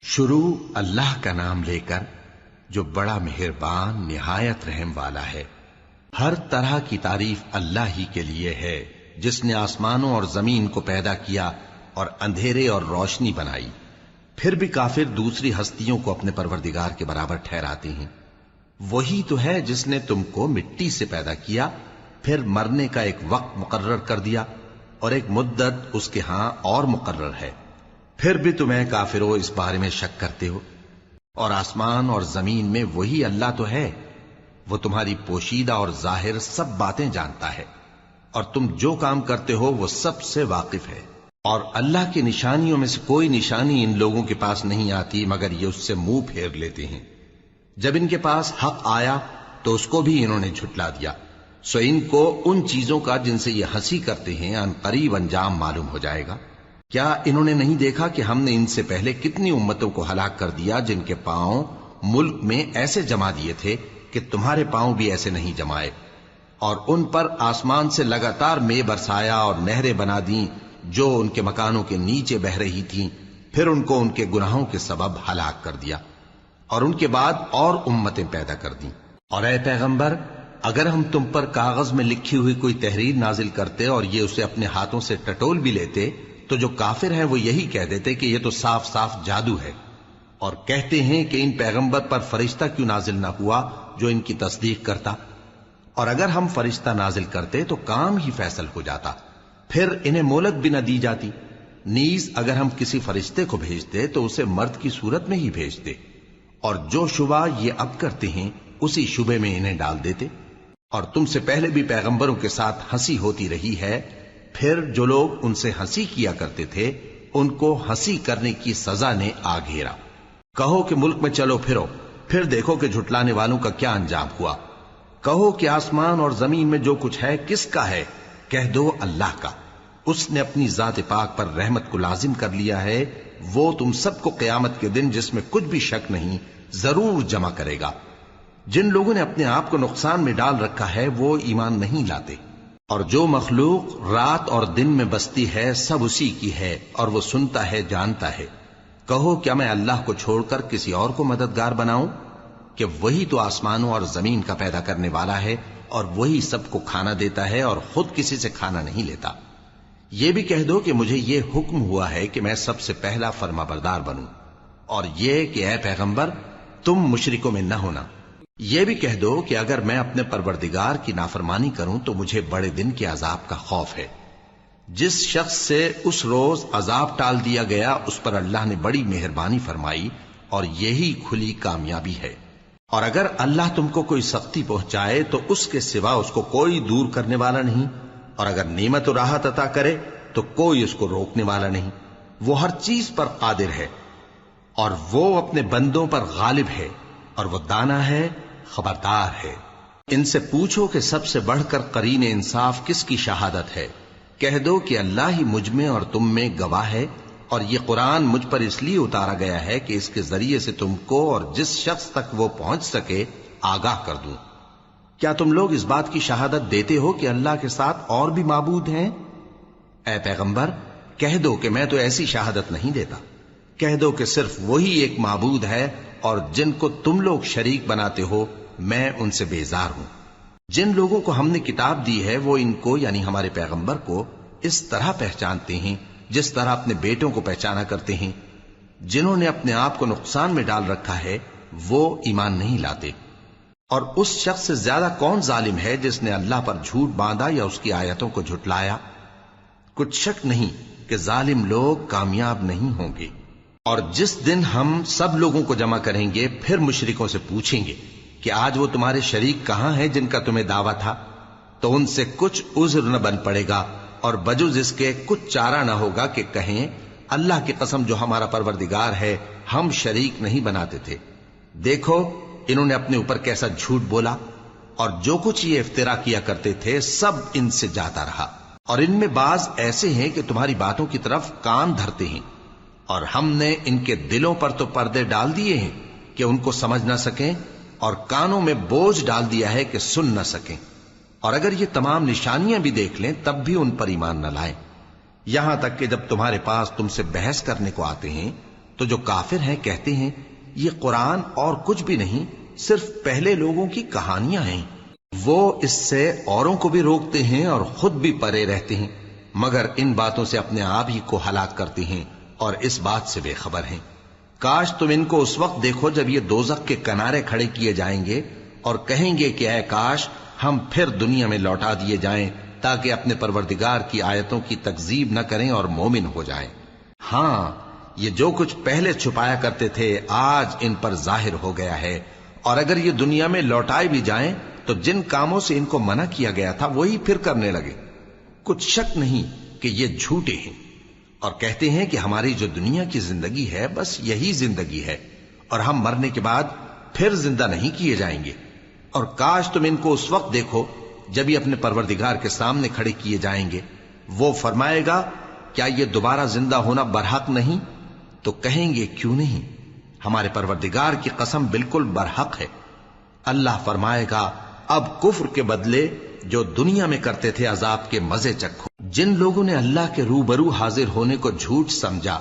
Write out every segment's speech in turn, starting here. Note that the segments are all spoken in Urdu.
شروع اللہ کا نام لے کر جو بڑا مہربان نہایت رحم والا ہے۔ ہر طرح کی تعریف اللہ ہی کے لیے ہے جس نے آسمانوں اور زمین کو پیدا کیا اور اندھیرے اور روشنی بنائی۔ پھر بھی کافر دوسری ہستیوں کو اپنے پروردگار کے برابر ٹھہراتے ہیں۔ وہی تو ہے جس نے تم کو مٹی سے پیدا کیا، پھر مرنے کا ایک وقت مقرر کر دیا اور ایک مدت اس کے ہاں اور مقرر ہے۔ پھر بھی تمہیں کافروں اس بارے میں شک کرتے ہو۔ اور آسمان اور زمین میں وہی اللہ تو ہے، وہ تمہاری پوشیدہ اور ظاہر سب باتیں جانتا ہے، اور تم جو کام کرتے ہو وہ سب سے واقف ہے۔ اور اللہ کی نشانیوں میں سے کوئی نشانی ان لوگوں کے پاس نہیں آتی مگر یہ اس سے منہ پھیر لیتے ہیں۔ جب ان کے پاس حق آیا تو اس کو بھی انہوں نے جھٹلا دیا، سو ان کو ان چیزوں کا جن سے یہ ہنسی کرتے ہیں ان قریب انجام معلوم ہو جائے گا۔ کیا انہوں نے نہیں دیکھا کہ ہم نے ان سے پہلے کتنی امتوں کو ہلاک کر دیا جن کے پاؤں ملک میں ایسے جما دیے تھے کہ تمہارے پاؤں بھی ایسے نہیں جمائے، اور ان پر آسمان سے لگاتار مے برسایا اور نہریں بنا دیں جو ان کے مکانوں کے نیچے بہ رہی تھیں، پھر ان کو ان کے گناہوں کے سبب ہلاک کر دیا، اور ان کے بعد اور امتیں پیدا کر دیں۔ اور اے پیغمبر، اگر ہم تم پر کاغذ میں لکھی ہوئی کوئی تحریر نازل کرتے اور یہ اسے اپنے ہاتھوں سے ٹٹول بھی لیتے تو جو کافر ہیں وہ یہی کہہ دیتے کہ یہ تو صاف صاف جادو ہے، اور کہتے ہیں کہ ان پیغمبر پر فرشتہ کیوں نازل نہ ہوا جو ان کی تصدیق کرتا، اور اگر ہم فرشتہ نازل کرتے تو کام ہی فیصل ہو جاتا، پھر انہیں مہلت بھی نہ دی جاتی۔ نیز اگر ہم کسی فرشتے کو بھیجتے تو اسے مرد کی صورت میں ہی بھیجتے، اور جو شبہ یہ اب کرتے ہیں اسی شبے میں انہیں ڈال دیتے۔ اور تم سے پہلے بھی پیغمبروں کے ساتھ ہنسی ہوتی رہی ہے، پھر جو لوگ ان سے ہنسی کیا کرتے تھے ان کو ہنسی کرنے کی سزا نے آ گھیرا۔ کہو کہ ملک میں چلو پھرو، پھر دیکھو کہ جھٹلانے والوں کا کیا انجام ہوا۔ کہو کہ آسمان اور زمین میں جو کچھ ہے کس کا ہے؟ کہہ دو اللہ کا۔ اس نے اپنی ذات پاک پر رحمت کو لازم کر لیا ہے، وہ تم سب کو قیامت کے دن جس میں کچھ بھی شک نہیں ضرور جمع کرے گا۔ جن لوگوں نے اپنے آپ کو نقصان میں ڈال رکھا ہے وہ ایمان نہیں لاتے، اور جو مخلوق رات اور دن میں بستی ہے سب اسی کی ہے، اور وہ سنتا ہے جانتا ہے۔ کہو کیا میں اللہ کو چھوڑ کر کسی اور کو مددگار بناؤں کہ وہی تو آسمانوں اور زمین کا پیدا کرنے والا ہے، اور وہی سب کو کھانا دیتا ہے اور خود کسی سے کھانا نہیں لیتا۔ یہ بھی کہہ دو کہ مجھے یہ حکم ہوا ہے کہ میں سب سے پہلا فرما بردار بنوں، اور یہ کہ اے پیغمبر تم مشرکوں میں نہ ہونا۔ یہ بھی کہہ دو کہ اگر میں اپنے پروردگار کی نافرمانی کروں تو مجھے بڑے دن کے عذاب کا خوف ہے۔ جس شخص سے اس روز عذاب ٹال دیا گیا اس پر اللہ نے بڑی مہربانی فرمائی، اور یہی کھلی کامیابی ہے۔ اور اگر اللہ تم کو کوئی سختی پہنچائے تو اس کے سوا اس کو کوئی دور کرنے والا نہیں، اور اگر نعمت و راحت عطا کرے تو کوئی اس کو روکنے والا نہیں۔ وہ ہر چیز پر قادر ہے، اور وہ اپنے بندوں پر غالب ہے، اور وہ دانا ہے، خبردار ہے۔ ان سے پوچھو کہ سب سے بڑھ کر قرین انصاف کس کی شہادت ہے؟ کہہ دو کہ اللہ ہی مجھ میں اور تم میں گواہ ہے، اور یہ قرآن مجھ پر اس لیے اتارا گیا ہے کہ اس کے ذریعے سے تم کو اور جس شخص تک وہ پہنچ سکے آگاہ کر دوں۔ کیا تم لوگ اس بات کی شہادت دیتے ہو کہ اللہ کے ساتھ اور بھی معبود ہیں؟ اے پیغمبر کہہ دو کہ میں تو ایسی شہادت نہیں دیتا۔ کہہ دو کہ صرف وہی ایک معبود ہے، اور جن کو تم لوگ شریک بناتے ہو میں ان سے بیزار ہوں۔ جن لوگوں کو ہم نے کتاب دی ہے وہ ان کو یعنی ہمارے پیغمبر کو اس طرح پہچانتے ہیں جس طرح اپنے بیٹوں کو پہچانا کرتے ہیں۔ جنہوں نے اپنے آپ کو نقصان میں ڈال رکھا ہے وہ ایمان نہیں لاتے۔ اور اس شخص سے زیادہ کون ظالم ہے جس نے اللہ پر جھوٹ باندھا یا اس کی آیتوں کو جھٹلایا؟ کچھ شک نہیں کہ ظالم لوگ کامیاب نہیں ہوں گے۔ اور جس دن ہم سب لوگوں کو جمع کریں گے پھر مشرکوں سے پوچھیں گے کہ آج وہ تمہارے شریک کہاں ہیں جن کا تمہیں دعویٰ تھا، تو ان سے کچھ عذر نہ بن پڑے گا، اور بجز اس کے کچھ چارہ نہ ہوگا کہ کہیں اللہ کی قسم جو ہمارا پروردگار ہے ہم شریک نہیں بناتے تھے۔ دیکھو انہوں نے اپنے اوپر کیسا جھوٹ بولا، اور جو کچھ یہ افترا کیا کرتے تھے سب ان سے جاتا رہا۔ اور ان میں بعض ایسے ہیں کہ تمہاری باتوں کی طرف کان دھرتے ہیں، اور ہم نے ان کے دلوں پر تو پردے ڈال دیے ہیں کہ ان کو سمجھ نہ سکیں، اور کانوں میں بوجھ ڈال دیا ہے کہ سن نہ سکیں۔ اور اگر یہ تمام نشانیاں بھی دیکھ لیں تب بھی ان پر ایمان نہ لائیں، یہاں تک کہ جب تمہارے پاس تم سے بحث کرنے کو آتے ہیں تو جو کافر ہیں کہتے ہیں یہ قرآن اور کچھ بھی نہیں، صرف پہلے لوگوں کی کہانیاں ہیں۔ وہ اس سے اوروں کو بھی روکتے ہیں اور خود بھی پرے رہتے ہیں، مگر ان باتوں سے اپنے آپ ہی کو ہلاک کرتے ہیں اور اس بات سے بے خبر ہیں۔ کاش تم ان کو اس وقت دیکھو جب یہ دوزخ کے کنارے کھڑے کیے جائیں گے اور کہیں گے کہ اے کاش ہم پھر دنیا میں لوٹا دیے جائیں تاکہ اپنے پروردگار کی آیتوں کی تکذیب نہ کریں اور مومن ہو جائیں۔ ہاں، یہ جو کچھ پہلے چھپایا کرتے تھے آج ان پر ظاہر ہو گیا ہے، اور اگر یہ دنیا میں لوٹائے بھی جائیں تو جن کاموں سے ان کو منع کیا گیا تھا وہی پھر کرنے لگے۔ کچھ شک نہیں کہ یہ جھوٹے ہیں، اور کہتے ہیں کہ ہماری جو دنیا کی زندگی ہے بس یہی زندگی ہے، اور ہم مرنے کے بعد پھر زندہ نہیں کیے جائیں گے۔ اور کاش تم ان کو اس وقت دیکھو جب یہ اپنے پروردگار کے سامنے کھڑے کیے جائیں گے، وہ فرمائے گا کیا یہ دوبارہ زندہ ہونا برحق نہیں؟ تو کہیں گے کیوں نہیں، ہمارے پروردگار کی قسم بالکل برحق ہے۔ اللہ فرمائے گا اب کفر کے بدلے جو دنیا میں کرتے تھے عذاب کے مزے چکھو۔ جن لوگوں نے اللہ کے روبرو حاضر ہونے کو جھوٹ سمجھا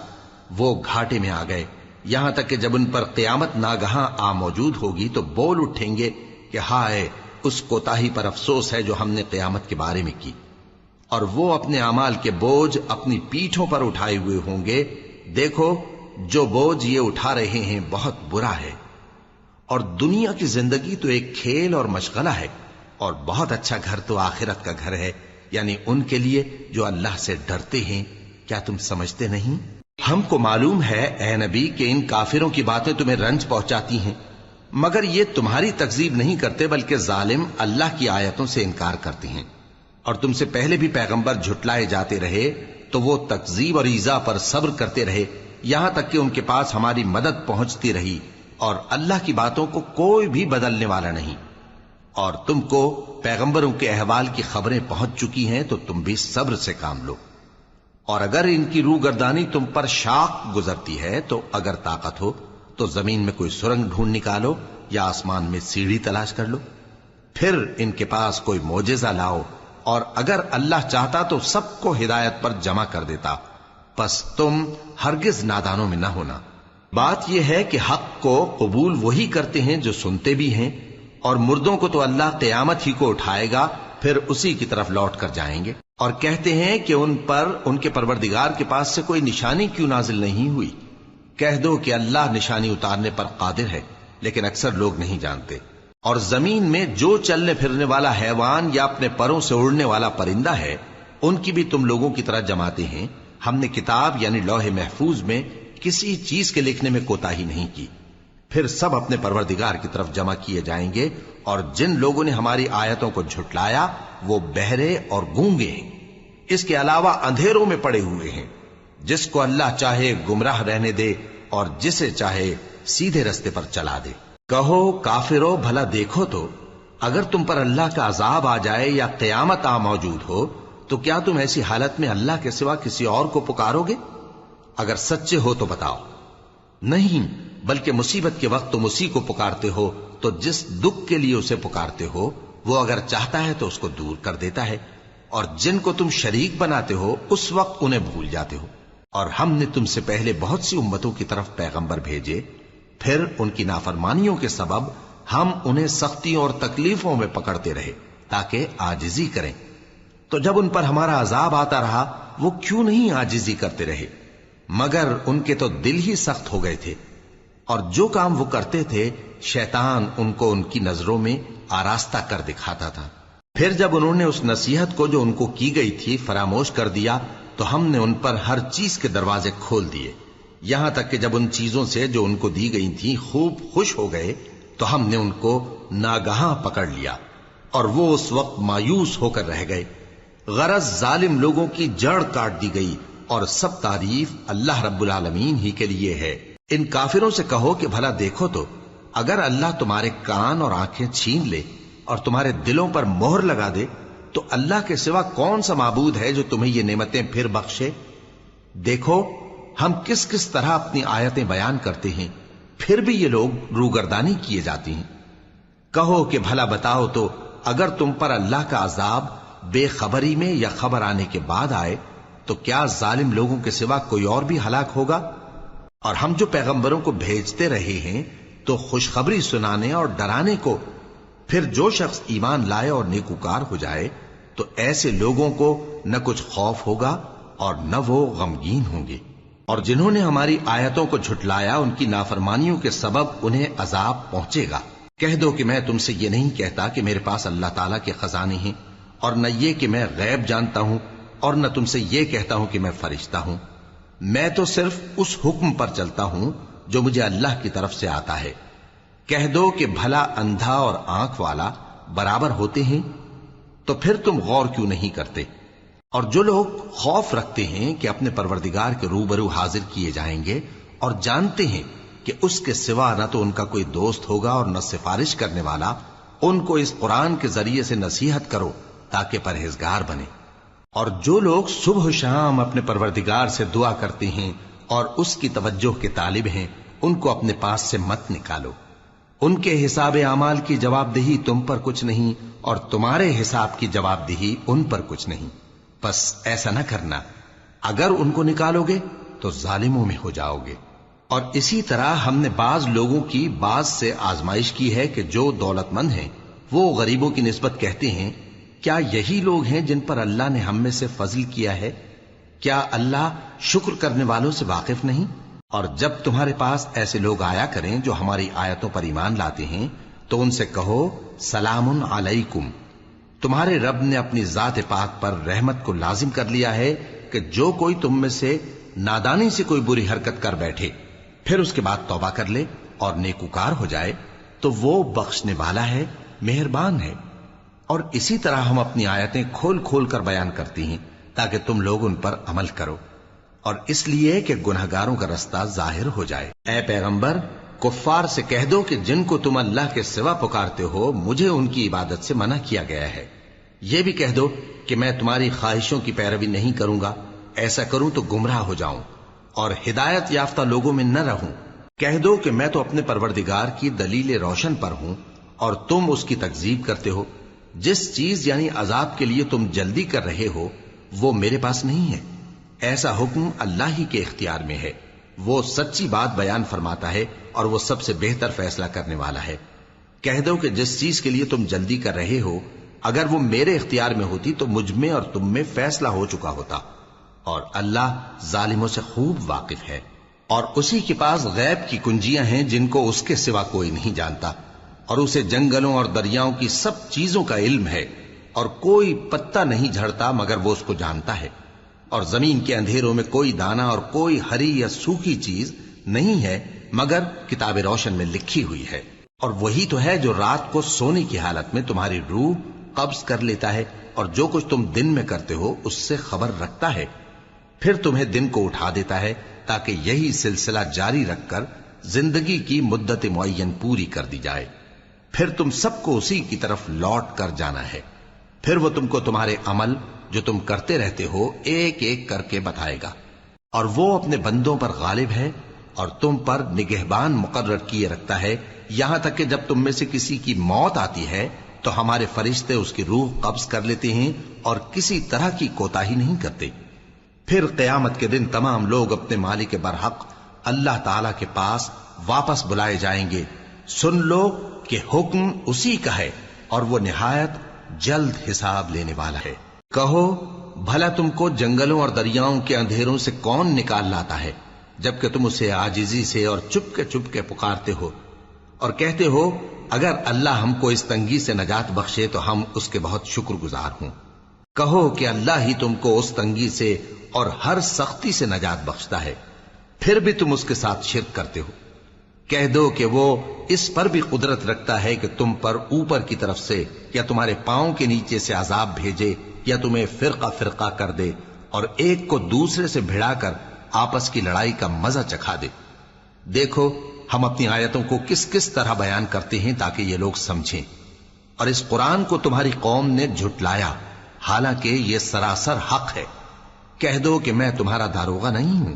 وہ گھاٹے میں آ گئے، یہاں تک کہ جب ان پر قیامت ناگہاں آ موجود ہوگی تو بول اٹھیں گے کہ ہائے اس کوتاہی پر افسوس ہے جو ہم نے قیامت کے بارے میں کی، اور وہ اپنے اعمال کے بوجھ اپنی پیٹھوں پر اٹھائے ہوئے ہوں گے۔ دیکھو جو بوجھ یہ اٹھا رہے ہیں بہت برا ہے، اور دنیا کی زندگی تو ایک کھیل اور مشغلہ ہے، اور بہت اچھا گھر تو آخرت کا گھر ہے، یعنی ان کے لیے جو اللہ سے ڈرتے ہیں۔ کیا تم سمجھتے نہیں؟ ہم کو معلوم ہے اے نبی کہ ان کافروں کی باتیں تمہیں رنج پہنچاتی ہیں، مگر یہ تمہاری تکذیب نہیں کرتے بلکہ ظالم اللہ کی آیتوں سے انکار کرتے ہیں، اور تم سے پہلے بھی پیغمبر جھٹلائے جاتے رہے تو وہ تکذیب اور ایذا پر صبر کرتے رہے، یہاں تک کہ ان کے پاس ہماری مدد پہنچتی رہی، اور اللہ کی باتوں کو کوئی بھی بدلنے والا نہیں۔ اور تم کو پیغمبروں کے احوال کی خبریں پہنچ چکی ہیں تو تم بھی صبر سے کام لو، اور اگر ان کی روح گردانی تم پر شاق گزرتی ہے تو اگر طاقت ہو تو زمین میں کوئی سرنگ ڈھونڈ نکالو یا آسمان میں سیڑھی تلاش کر لو، پھر ان کے پاس کوئی معجزہ لاؤ، اور اگر اللہ چاہتا تو سب کو ہدایت پر جمع کر دیتا، پس تم ہرگز نادانوں میں نہ ہونا۔ بات یہ ہے کہ حق کو قبول وہی کرتے ہیں جو سنتے بھی ہیں، اور مردوں کو تو اللہ قیامت ہی کو اٹھائے گا، پھر اسی کی طرف لوٹ کر جائیں گے۔ اور کہتے ہیں کہ ان پر ان کے پروردگار کے پاس سے کوئی نشانی کیوں نازل نہیں ہوئی؟ کہہ دو کہ اللہ نشانی اتارنے پر قادر ہے، لیکن اکثر لوگ نہیں جانتے۔ اور زمین میں جو چلنے پھرنے والا حیوان یا اپنے پروں سے اڑنے والا پرندہ ہے ان کی بھی تم لوگوں کی طرح جماتے ہیں۔ ہم نے کتاب یعنی لوح محفوظ میں کسی چیز کے لکھنے میں کوتاہی نہیں کی، پھر سب اپنے پروردگار کی طرف جمع کیے جائیں گے، اور جن لوگوں نے ہماری آیتوں کو جھٹلایا وہ بہرے اور گونگے ہیں، اس کے علاوہ اندھیروں میں پڑے ہوئے ہیں۔ جس کو اللہ چاہے گمراہ رہنے دے اور جسے چاہے سیدھے رستے پر چلا دے۔ کہو کافرو بھلا دیکھو تو اگر تم پر اللہ کا عذاب آ جائے یا قیامت آ موجود ہو تو کیا تم ایسی حالت میں اللہ کے سوا کسی اور کو پکارو گے؟ اگر سچے ہو تو بتاؤ۔ نہیں، بلکہ مصیبت کے وقت تم اسی کو پکارتے ہو، تو جس دکھ کے لیے اسے پکارتے ہو وہ اگر چاہتا ہے تو اس کو دور کر دیتا ہے، اور جن کو تم شریک بناتے ہو اس وقت انہیں بھول جاتے ہو۔ اور ہم نے تم سے پہلے بہت سی امتوں کی طرف پیغمبر بھیجے، پھر ان کی نافرمانیوں کے سبب ہم انہیں سختیوں اور تکلیفوں میں پکڑتے رہے تاکہ عاجزی کریں، تو جب ان پر ہمارا عذاب آتا رہا وہ کیوں نہیں عاجزی کرتے رہے، مگر ان کے تو دل ہی سخت ہو گئے تھے، اور جو کام وہ کرتے تھے شیطان ان کو ان کی نظروں میں آراستہ کر دکھاتا تھا۔ پھر جب انہوں نے اس نصیحت کو جو ان کو کی گئی تھی فراموش کر دیا تو ہم نے ان پر ہر چیز کے دروازے کھول دیے، یہاں تک کہ جب ان چیزوں سے جو ان کو دی گئی تھی خوب خوش ہو گئے تو ہم نے ان کو ناگہاں پکڑ لیا، اور وہ اس وقت مایوس ہو کر رہ گئے۔ غرض ظالم لوگوں کی جڑ کاٹ دی گئی، اور سب تعریف اللہ رب العالمین ہی کے لیے ہے۔ ان کافروں سے کہو کہ بھلا دیکھو تو اگر اللہ تمہارے کان اور آنکھیں چھین لے اور تمہارے دلوں پر مہر لگا دے تو اللہ کے سوا کون سا معبود ہے جو تمہیں یہ نعمتیں پھر بخشے؟ دیکھو ہم کس کس طرح اپنی آیتیں بیان کرتے ہیں، پھر بھی یہ لوگ روگردانی کیے جاتی ہیں۔ کہو کہ بھلا بتاؤ تو اگر تم پر اللہ کا عذاب بے خبری میں یا خبر آنے کے بعد آئے تو کیا ظالم لوگوں کے سوا کوئی اور بھی ہلاک ہوگا؟ اور ہم جو پیغمبروں کو بھیجتے رہے ہیں تو خوشخبری سنانے اور ڈرانے کو، پھر جو شخص ایمان لائے اور نیکوکار ہو جائے تو ایسے لوگوں کو نہ کچھ خوف ہوگا اور نہ وہ غمگین ہوں گے۔ اور جنہوں نے ہماری آیتوں کو جھٹلایا ان کی نافرمانیوں کے سبب انہیں عذاب پہنچے گا۔ کہہ دو کہ میں تم سے یہ نہیں کہتا کہ میرے پاس اللہ تعالیٰ کے خزانے ہیں، اور نہ یہ کہ میں غیب جانتا ہوں، اور نہ تم سے یہ کہتا ہوں کہ میں فرشتہ ہوں۔ میں تو صرف اس حکم پر چلتا ہوں جو مجھے اللہ کی طرف سے آتا ہے۔ کہہ دو کہ بھلا اندھا اور آنکھ والا برابر ہوتے ہیں؟ تو پھر تم غور کیوں نہیں کرتے؟ اور جو لوگ خوف رکھتے ہیں کہ اپنے پروردگار کے روبرو حاضر کیے جائیں گے اور جانتے ہیں کہ اس کے سوا نہ تو ان کا کوئی دوست ہوگا اور نہ سفارش کرنے والا، ان کو اس قرآن کے ذریعے سے نصیحت کرو تاکہ پرہیزگار بنے۔ اور جو لوگ صبح و شام اپنے پروردگار سے دعا کرتے ہیں اور اس کی توجہ کے طالب ہیں، ان کو اپنے پاس سے مت نکالو۔ ان کے حساب اعمال کی جواب دہی تم پر کچھ نہیں، اور تمہارے حساب کی جواب دہی ان پر کچھ نہیں۔ بس ایسا نہ کرنا، اگر ان کو نکالو گے تو ظالموں میں ہو جاؤ گے۔ اور اسی طرح ہم نے بعض لوگوں کی بعض سے آزمائش کی ہے کہ جو دولت مند ہیں وہ غریبوں کی نسبت کہتے ہیں کیا یہی لوگ ہیں جن پر اللہ نے ہم میں سے فضل کیا ہے؟ کیا اللہ شکر کرنے والوں سے واقف نہیں؟ اور جب تمہارے پاس ایسے لوگ آیا کریں جو ہماری آیتوں پر ایمان لاتے ہیں تو ان سے کہو سلام علیکم، تمہارے رب نے اپنی ذات پاک پر رحمت کو لازم کر لیا ہے کہ جو کوئی تم میں سے نادانی سے کوئی بری حرکت کر بیٹھے پھر اس کے بعد توبہ کر لے اور نیکوکار ہو جائے تو وہ بخشنے والا ہے، مہربان ہے۔ اور اسی طرح ہم اپنی آیتیں کھول کھول کر بیان کرتی ہیں تاکہ تم لوگ ان پر عمل کرو، اور اس لیے کہ گنہگاروں کا رستہ ظاہر ہو جائے۔ اے پیغمبر، کفار سے کہہ دو کہ جن کو تم اللہ کے سوا پکارتے ہو مجھے ان کی عبادت سے منع کیا گیا ہے۔ یہ بھی کہہ دو کہ میں تمہاری خواہشوں کی پیروی نہیں کروں گا، ایسا کروں تو گمراہ ہو جاؤں اور ہدایت یافتہ لوگوں میں نہ رہوں۔ کہہ دو کہ میں تو اپنے پروردگار کی دلیل روشن پر ہوں اور تم اس کی تکذیب کرتے ہو۔ جس چیز یعنی عذاب کے لیے تم جلدی کر رہے ہو وہ میرے پاس نہیں ہے، ایسا حکم اللہ ہی کے اختیار میں ہے۔ وہ سچی بات بیان فرماتا ہے اور وہ سب سے بہتر فیصلہ کرنے والا ہے۔ کہہ دو کہ جس چیز کے لیے تم جلدی کر رہے ہو اگر وہ میرے اختیار میں ہوتی تو مجھ میں اور تم میں فیصلہ ہو چکا ہوتا، اور اللہ ظالموں سے خوب واقف ہے۔ اور اسی کے پاس غیب کی کنجیاں ہیں جن کو اس کے سوا کوئی نہیں جانتا، اور اسے جنگلوں اور دریاؤں کی سب چیزوں کا علم ہے، اور کوئی پتا نہیں جھڑتا مگر وہ اس کو جانتا ہے، اور زمین کے اندھیروں میں کوئی دانہ اور کوئی ہری یا سوکھی چیز نہیں ہے مگر کتاب روشن میں لکھی ہوئی ہے۔ اور وہی تو ہے جو رات کو سونے کی حالت میں تمہاری روح قبض کر لیتا ہے اور جو کچھ تم دن میں کرتے ہو اس سے خبر رکھتا ہے، پھر تمہیں دن کو اٹھا دیتا ہے تاکہ یہی سلسلہ جاری رکھ کر زندگی کی مدت معین پوری کر دی جائے، پھر تم سب کو اسی کی طرف لوٹ کر جانا ہے، پھر وہ تم کو تمہارے عمل جو تم کرتے رہتے ہو ایک ایک کر کے بتائے گا، اور وہ اپنے بندوں پر غالب ہے اور تم پر نگہبان مقرر کیے رکھتا ہے، یہاں تک کہ جب تم میں سے کسی کی موت آتی ہے تو ہمارے فرشتے اس کی روح قبض کر لیتے ہیں اور کسی طرح کی کوتاہی نہیں کرتے۔ پھر قیامت کے دن تمام لوگ اپنے مالک برحق اللہ تعالی کے پاس واپس بلائے جائیں گے۔ سن لو کہ حکم اسی کا ہے اور وہ نہایت جلد حساب لینے والا ہے۔ کہو بھلا تم کو جنگلوں اور دریاؤں کے اندھیروں سے کون نکال لاتا ہے جبکہ تم اسے عاجزی سے اور چپ کے پکارتے ہو اور کہتے ہو اگر اللہ ہم کو اس تنگی سے نجات بخشے تو ہم اس کے بہت شکر گزار ہوں۔ کہو کہ اللہ ہی تم کو اس تنگی سے اور ہر سختی سے نجات بخشتا ہے، پھر بھی تم اس کے ساتھ شرک کرتے ہو۔ کہہ دو کہ وہ اس پر بھی قدرت رکھتا ہے کہ تم پر اوپر کی طرف سے یا تمہارے پاؤں کے نیچے سے عذاب بھیجے یا تمہیں فرقہ فرقہ کر دے اور ایک کو دوسرے سے بھڑا کر آپس کی لڑائی کا مزہ چکھا دے۔ دیکھو ہم اپنی آیتوں کو کس کس طرح بیان کرتے ہیں تاکہ یہ لوگ سمجھیں، اور اس قرآن کو تمہاری قوم نے جھٹلایا حالانکہ یہ سراسر حق ہے۔ کہہ دو کہ میں تمہارا داروغہ نہیں ہوں،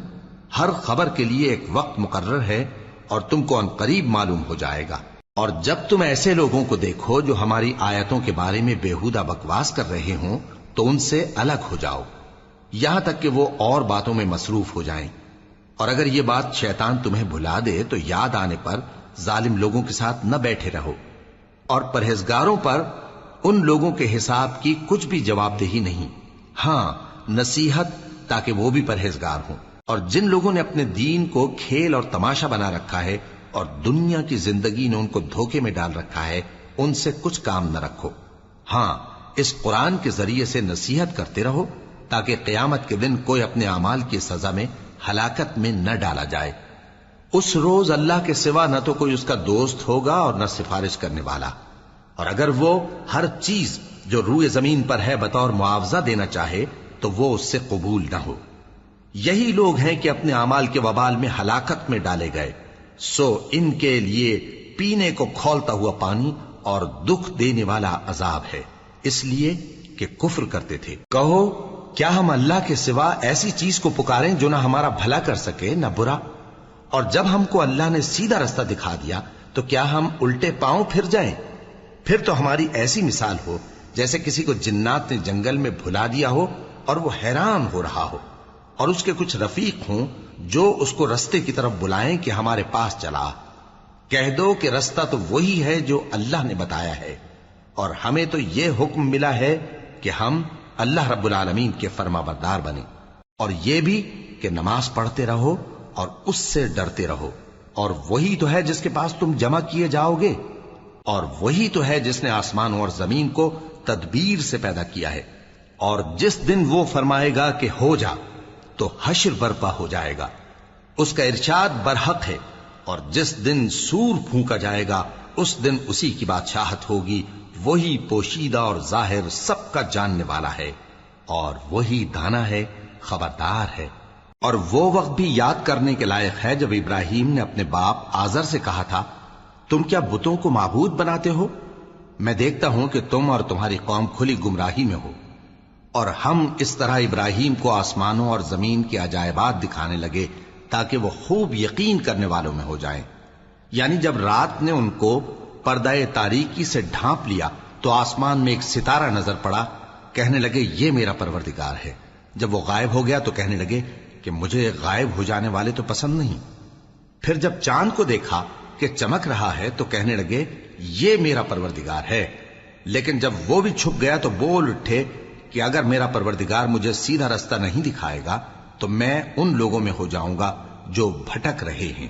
ہر خبر کے لیے ایک وقت مقرر ہے اور تم کو ان قریب معلوم ہو جائے گا۔ اور جب تم ایسے لوگوں کو دیکھو جو ہماری آیتوں کے بارے میں بےہودہ بکواس کر رہے ہوں تو ان سے الگ ہو جاؤ یہاں تک کہ وہ اور باتوں میں مصروف ہو جائیں۔ اور اگر یہ بات شیطان تمہیں بھلا دے تو یاد آنے پر ظالم لوگوں کے ساتھ نہ بیٹھے رہو، اور پرہیزگاروں پر ان لوگوں کے حساب کی کچھ بھی جواب دہی نہیں، ہاں نصیحت تاکہ وہ بھی پرہیزگار ہوں۔ اور جن لوگوں نے اپنے دین کو کھیل اور تماشا بنا رکھا ہے اور دنیا کی زندگی نے ان کو دھوکے میں ڈال رکھا ہے، ان سے کچھ کام نہ رکھو، ہاں اس قرآن کے ذریعے سے نصیحت کرتے رہو تاکہ قیامت کے دن کوئی اپنے اعمال کی سزا میں ہلاکت میں نہ ڈالا جائے۔ اس روز اللہ کے سوا نہ تو کوئی اس کا دوست ہوگا اور نہ سفارش کرنے والا، اور اگر وہ ہر چیز جو روئے زمین پر ہے بطور معاوضہ دینا چاہے تو وہ اس سے قبول نہ ہو۔ یہی لوگ ہیں کہ اپنے اعمال کے وبال میں ہلاکت میں ڈالے گئے، سو ان کے لیے پینے کو کھولتا ہوا پانی اور دکھ دینے والا عذاب ہے، اس لیے کہ کفر کرتے تھے۔ کہو کیا ہم اللہ کے سوا ایسی چیز کو پکاریں جو نہ ہمارا بھلا کر سکے نہ برا؟ اور جب ہم کو اللہ نے سیدھا رستہ دکھا دیا تو کیا ہم الٹے پاؤں پھر جائیں؟ پھر تو ہماری ایسی مثال ہو جیسے کسی کو جنات نے جنگل میں بھلا دیا ہو اور وہ حیران ہو رہا ہو، اور اس کے کچھ رفیق ہوں جو اس کو رستے کی طرف بلائیں کہ ہمارے پاس چلا۔ کہہ دو کہ رستہ تو وہی ہے جو اللہ نے بتایا ہے، اور ہمیں تو یہ حکم ملا ہے کہ ہم اللہ رب العالمین کے فرما بردار بنیں، اور یہ بھی کہ نماز پڑھتے رہو اور اس سے ڈرتے رہو، اور وہی تو ہے جس کے پاس تم جمع کیے جاؤ گے، اور وہی تو ہے جس نے آسمانوں اور زمین کو تدبیر سے پیدا کیا ہے، اور جس دن وہ فرمائے گا کہ ہو جا تو حشر برپا ہو جائے گا، اس کا ارشاد برحق ہے، اور جس دن سور پھونکا جائے گا اس دن اسی کی بادشاہت ہوگی، وہی پوشیدہ اور ظاہر سب کا جاننے والا ہے، اور وہی دانا ہے، خبردار ہے۔ اور وہ وقت بھی یاد کرنے کے لائق ہے جب ابراہیم نے اپنے باپ آزر سے کہا تھا، تم کیا بتوں کو معبود بناتے ہو؟ میں دیکھتا ہوں کہ تم اور تمہاری قوم کھلی گمراہی میں ہو۔ اور ہم اس طرح ابراہیم کو آسمانوں اور زمین کے عجائبات دکھانے لگے تاکہ وہ خوب یقین کرنے والوں میں ہو جائیں۔ یعنی جب رات نے ان کو پردہ تاریکی سے ڈھانپ لیا تو آسمان میں ایک ستارہ نظر پڑا، کہنے لگے یہ میرا پروردگار ہے۔ جب وہ غائب ہو گیا تو کہنے لگے کہ مجھے غائب ہو جانے والے تو پسند نہیں۔ پھر جب چاند کو دیکھا کہ چمک رہا ہے تو کہنے لگے یہ میرا پروردگار ہے۔ لیکن جب وہ بھی چھپ گیا تو بول اٹھے کہ اگر میرا پروردگار مجھے سیدھا رستہ نہیں دکھائے گا تو میں ان لوگوں میں ہو جاؤں گا جو بھٹک رہے ہیں۔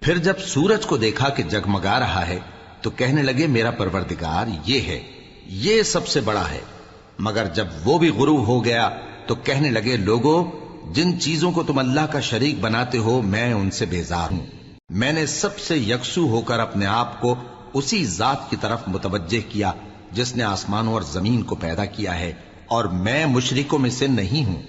پھر جب سورج کو دیکھا کہ جگمگا رہا ہے تو کہنے لگے میرا پروردگار یہ ہے، یہ سب سے بڑا ہے۔ مگر جب وہ بھی غروب ہو گیا تو کہنے لگے لوگو، جن چیزوں کو تم اللہ کا شریک بناتے ہو میں ان سے بیزار ہوں۔ میں نے سب سے یکسو ہو کر اپنے آپ کو اسی ذات کی طرف متوجہ کیا جس نے آسمانوں اور زمین کو پیدا کیا ہے، اور میں مشرکوں میں سے نہیں ہوں۔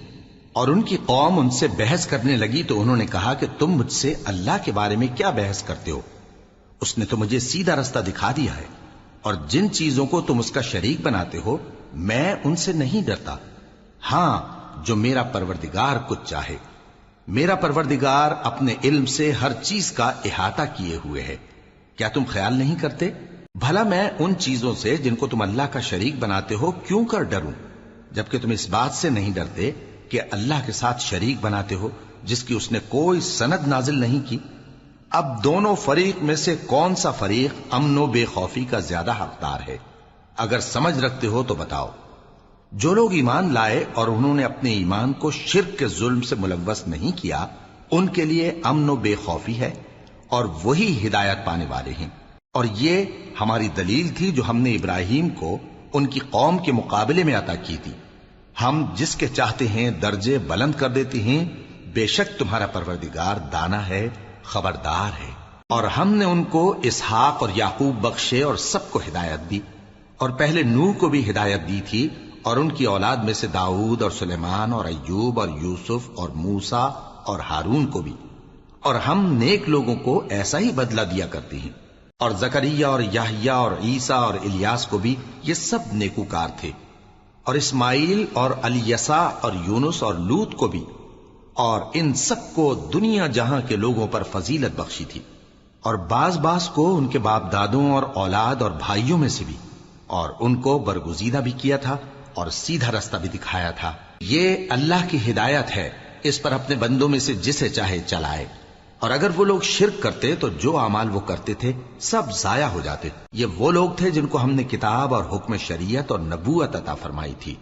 اور ان کی قوم ان سے بحث کرنے لگی تو انہوں نے کہا کہ تم مجھ سے اللہ کے بارے میں کیا بحث کرتے ہو؟ اس نے تو مجھے سیدھا رستہ دکھا دیا ہے، اور جن چیزوں کو تم اس کا شریک بناتے ہو میں ان سے نہیں ڈرتا، ہاں جو میرا پروردگار کچھ چاہے۔ میرا پروردگار اپنے علم سے ہر چیز کا احاطہ کیے ہوئے ہے۔ کیا تم خیال نہیں کرتے؟ بھلا میں ان چیزوں سے جن کو تم اللہ کا شریک بناتے ہو کیوں کر ڈروں، جبکہ تم اس بات سے نہیں ڈرتے کہ اللہ کے ساتھ شریک بناتے ہو جس کی اس نے کوئی سند نازل نہیں کی۔ اب دونوں فریق میں سے کون سا فریق امن و بے خوفی کا زیادہ حقدار ہے؟ اگر سمجھ رکھتے ہو تو بتاؤ۔ جو لوگ ایمان لائے اور انہوں نے اپنے ایمان کو شرک کے ظلم سے ملوث نہیں کیا، ان کے لیے امن و بے خوفی ہے، اور وہی ہدایت پانے والے ہیں۔ اور یہ ہماری دلیل تھی جو ہم نے ابراہیم کو ان کی قوم کے مقابلے میں عطا کی تھی۔ ہم جس کے چاہتے ہیں درجے بلند کر دیتے ہیں، بے شک تمہارا پروردگار دانا ہے، خبردار ہے۔ اور ہم نے ان کو اسحاق اور یعقوب بخشے اور سب کو ہدایت دی، اور پہلے نوح کو بھی ہدایت دی تھی، اور ان کی اولاد میں سے داؤد اور سلیمان اور ایوب اور یوسف اور موسیٰ اور ہارون کو بھی۔ اور ہم نیک لوگوں کو ایسا ہی بدلہ دیا کرتے ہیں۔ اور زکریا اور یحییٰ اور عیسیٰ اور الیاس کو بھی، یہ سب نیکوکار تھے۔ اور اسماعیل اور الیسع اور یونس اور لوط کو بھی، اور ان سب کو دنیا جہاں کے لوگوں پر فضیلت بخشی تھی، اور بعض کو ان کے باپ دادوں اور اولاد اور بھائیوں میں سے بھی، اور ان کو برگزیدہ بھی کیا تھا اور سیدھا رستہ بھی دکھایا تھا۔ یہ اللہ کی ہدایت ہے اس پر اپنے بندوں میں سے جسے چاہے چلائے، اور اگر وہ لوگ شرک کرتے تو جو اعمال وہ کرتے تھے سب ضائع ہو جاتے۔ یہ وہ لوگ تھے جن کو ہم نے کتاب اور حکم شریعت اور نبوت عطا فرمائی تھی۔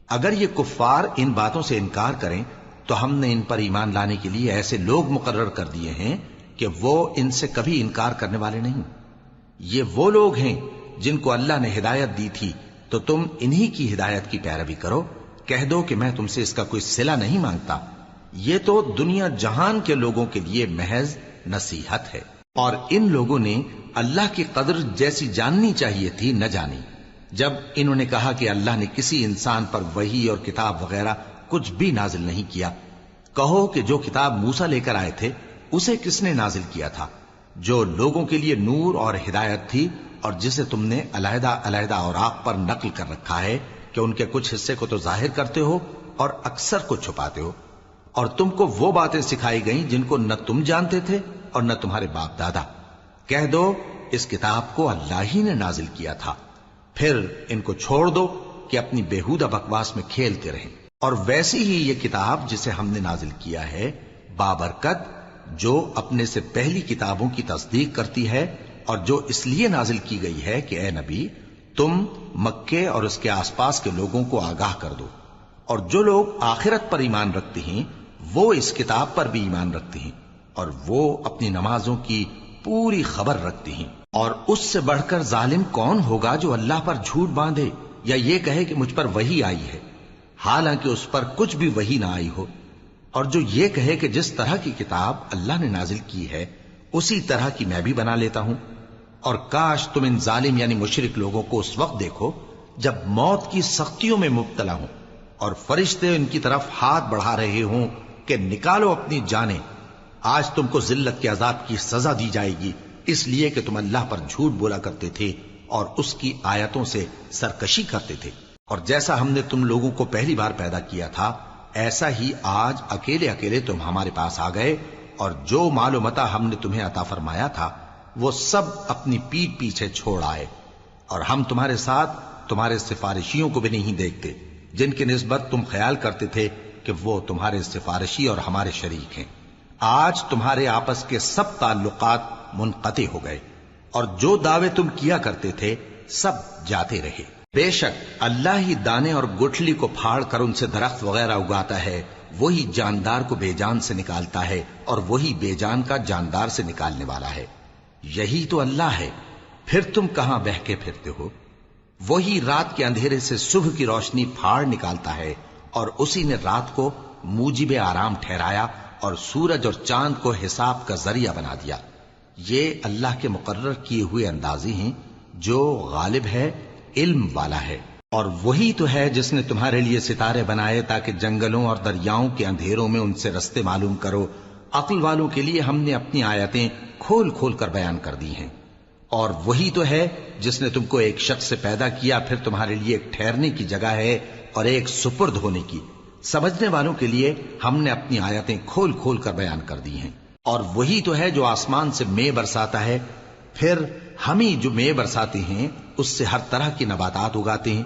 اگر یہ کفار ان باتوں سے انکار کریں تو ہم نے ان پر ایمان لانے کے لیے ایسے لوگ مقرر کر دیے ہیں کہ وہ ان سے کبھی انکار کرنے والے نہیں۔ یہ وہ لوگ ہیں جن کو اللہ نے ہدایت دی تھی، تو تم انہی کی ہدایت کی پیروی کرو۔ کہہ دو کہ میں تم سے اس کا کوئی صلہ نہیں مانگتا، یہ تو دنیا جہان کے لوگوں کے لیے محض نصیحت ہے۔ اور ان لوگوں نے اللہ کی قدر جیسی جاننی چاہیے تھی نہ جانی۔ جب انہوں نے کہا کہ اللہ نے کسی انسان پر وحی اور کتاب وغیرہ کچھ بھی نازل نہیں کیا، کہو کہ جو کتاب موسیٰ لے کر آئے تھے اسے کس نے نازل کیا تھا، جو لوگوں کے لیے نور اور ہدایت تھی، اور جسے تم نے علیحدہ علیحدہ اوراق پر نقل کر رکھا ہے کہ ان کے کچھ حصے کو تو ظاہر کرتے ہو اور اکثر کو چھپاتے ہو۔ اور تم کو وہ باتیں سکھائی گئیں جن کو نہ تم جانتے تھے اور نہ تمہارے باپ دادا۔ کہہ دو اس کتاب کو اللہ ہی نے نازل کیا تھا، پھر ان کو چھوڑ دو کہ اپنی بیہودہ بکواس میں کھیلتے رہیں۔ اور ویسی ہی یہ کتاب جسے ہم نے نازل کیا ہے بابرکت، جو اپنے سے پہلی کتابوں کی تصدیق کرتی ہے، اور جو اس لیے نازل کی گئی ہے کہ اے نبی تم مکے اور اس کے آس پاس کے لوگوں کو آگاہ کر دو، اور جو لوگ آخرت پر ایمان رکھتے ہیں وہ اس کتاب پر بھی ایمان رکھتے ہیں، اور وہ اپنی نمازوں کی پوری خبر رکھتے ہیں۔ اور اس سے بڑھ کر ظالم کون ہوگا جو اللہ پر جھوٹ باندھے یا یہ کہے کہ مجھ پر وحی آئی ہے، حالانکہ اس پر کچھ بھی وحی نہ آئی ہو، اور جو یہ کہے کہ جس طرح کی کتاب اللہ نے نازل کی ہے اسی طرح کی میں بھی بنا لیتا ہوں۔ اور کاش تم ان ظالم یعنی مشرک لوگوں کو اس وقت دیکھو جب موت کی سختیوں میں مبتلا ہوں اور فرشتے ان کی طرف ہاتھ بڑھا رہے ہوں کہ نکالو اپنی جانیں، آج تم کو ذلت کے عذاب کی سزا دی جائے گی، اس لیے کہ تم اللہ پر جھوٹ بولا کرتے تھے اور اس کی آیتوں سے سرکشی کرتے تھے۔ اور جیسا ہم نے تم لوگوں کو پہلی بار پیدا کیا تھا ایسا ہی آج اکیلے اکیلے تم ہمارے پاس آ گئے، اور جو مال و متاع ہم نے تمہیں عطا فرمایا تھا وہ سب اپنی پیٹھ پیچھے چھوڑ آئے، اور ہم تمہارے ساتھ تمہارے سفارشیوں کو بھی نہیں دیکھتے جن کی نسبت تم خیال کرتے تھے کہ وہ تمہارے سفارشی اور ہمارے شریک ہیں۔ آج تمہارے آپس کے سب تعلقات منقطع ہو گئے، اور جو دعوے تم کیا کرتے تھے سب جاتے رہے۔ بے شک اللہ ہی دانے اور گٹھلی کو پھاڑ کر ان سے درخت وغیرہ اگاتا ہے، وہی جاندار کو بے جان سے نکالتا ہے اور وہی بے جان کا جاندار سے نکالنے والا ہے۔ یہی تو اللہ ہے، پھر تم کہاں بہہ کے پھرتے ہو؟ وہی رات کے اندھیرے سے صبح کی روشنی پھاڑ نکالتا ہے، اور اسی نے رات کو موجب آرام ٹھہرایا اور سورج اور چاند کو حساب کا ذریعہ بنا دیا۔ یہ اللہ کے مقرر کیے ہوئے اندازے ہیں، جو غالب ہے، علم والا ہے۔ اور وہی تو ہے جس نے تمہارے لیے ستارے بنائے تاکہ جنگلوں اور دریاؤں کے اندھیروں میں ان سے رستے معلوم کرو۔ عقل والوں کے لیے ہم نے اپنی آیتیں کھول کھول کر بیان کر دی ہیں۔ اور وہی تو ہے جس نے تم کو ایک شخص سے پیدا کیا، پھر تمہارے لیے ایک ٹھہرنے کی جگہ ہے اور ایک سپرد ہونے کی۔ سمجھنے والوں کے لیے ہم نے اپنی آیتیں کھول کھول کر بیان کر دی ہیں۔ اور وہی تو ہے جو آسمان سے مے برساتا ہے، پھر ہم ہی جو مے برساتے ہیں اس سے ہر طرح کی نباتات اگاتے ہیں،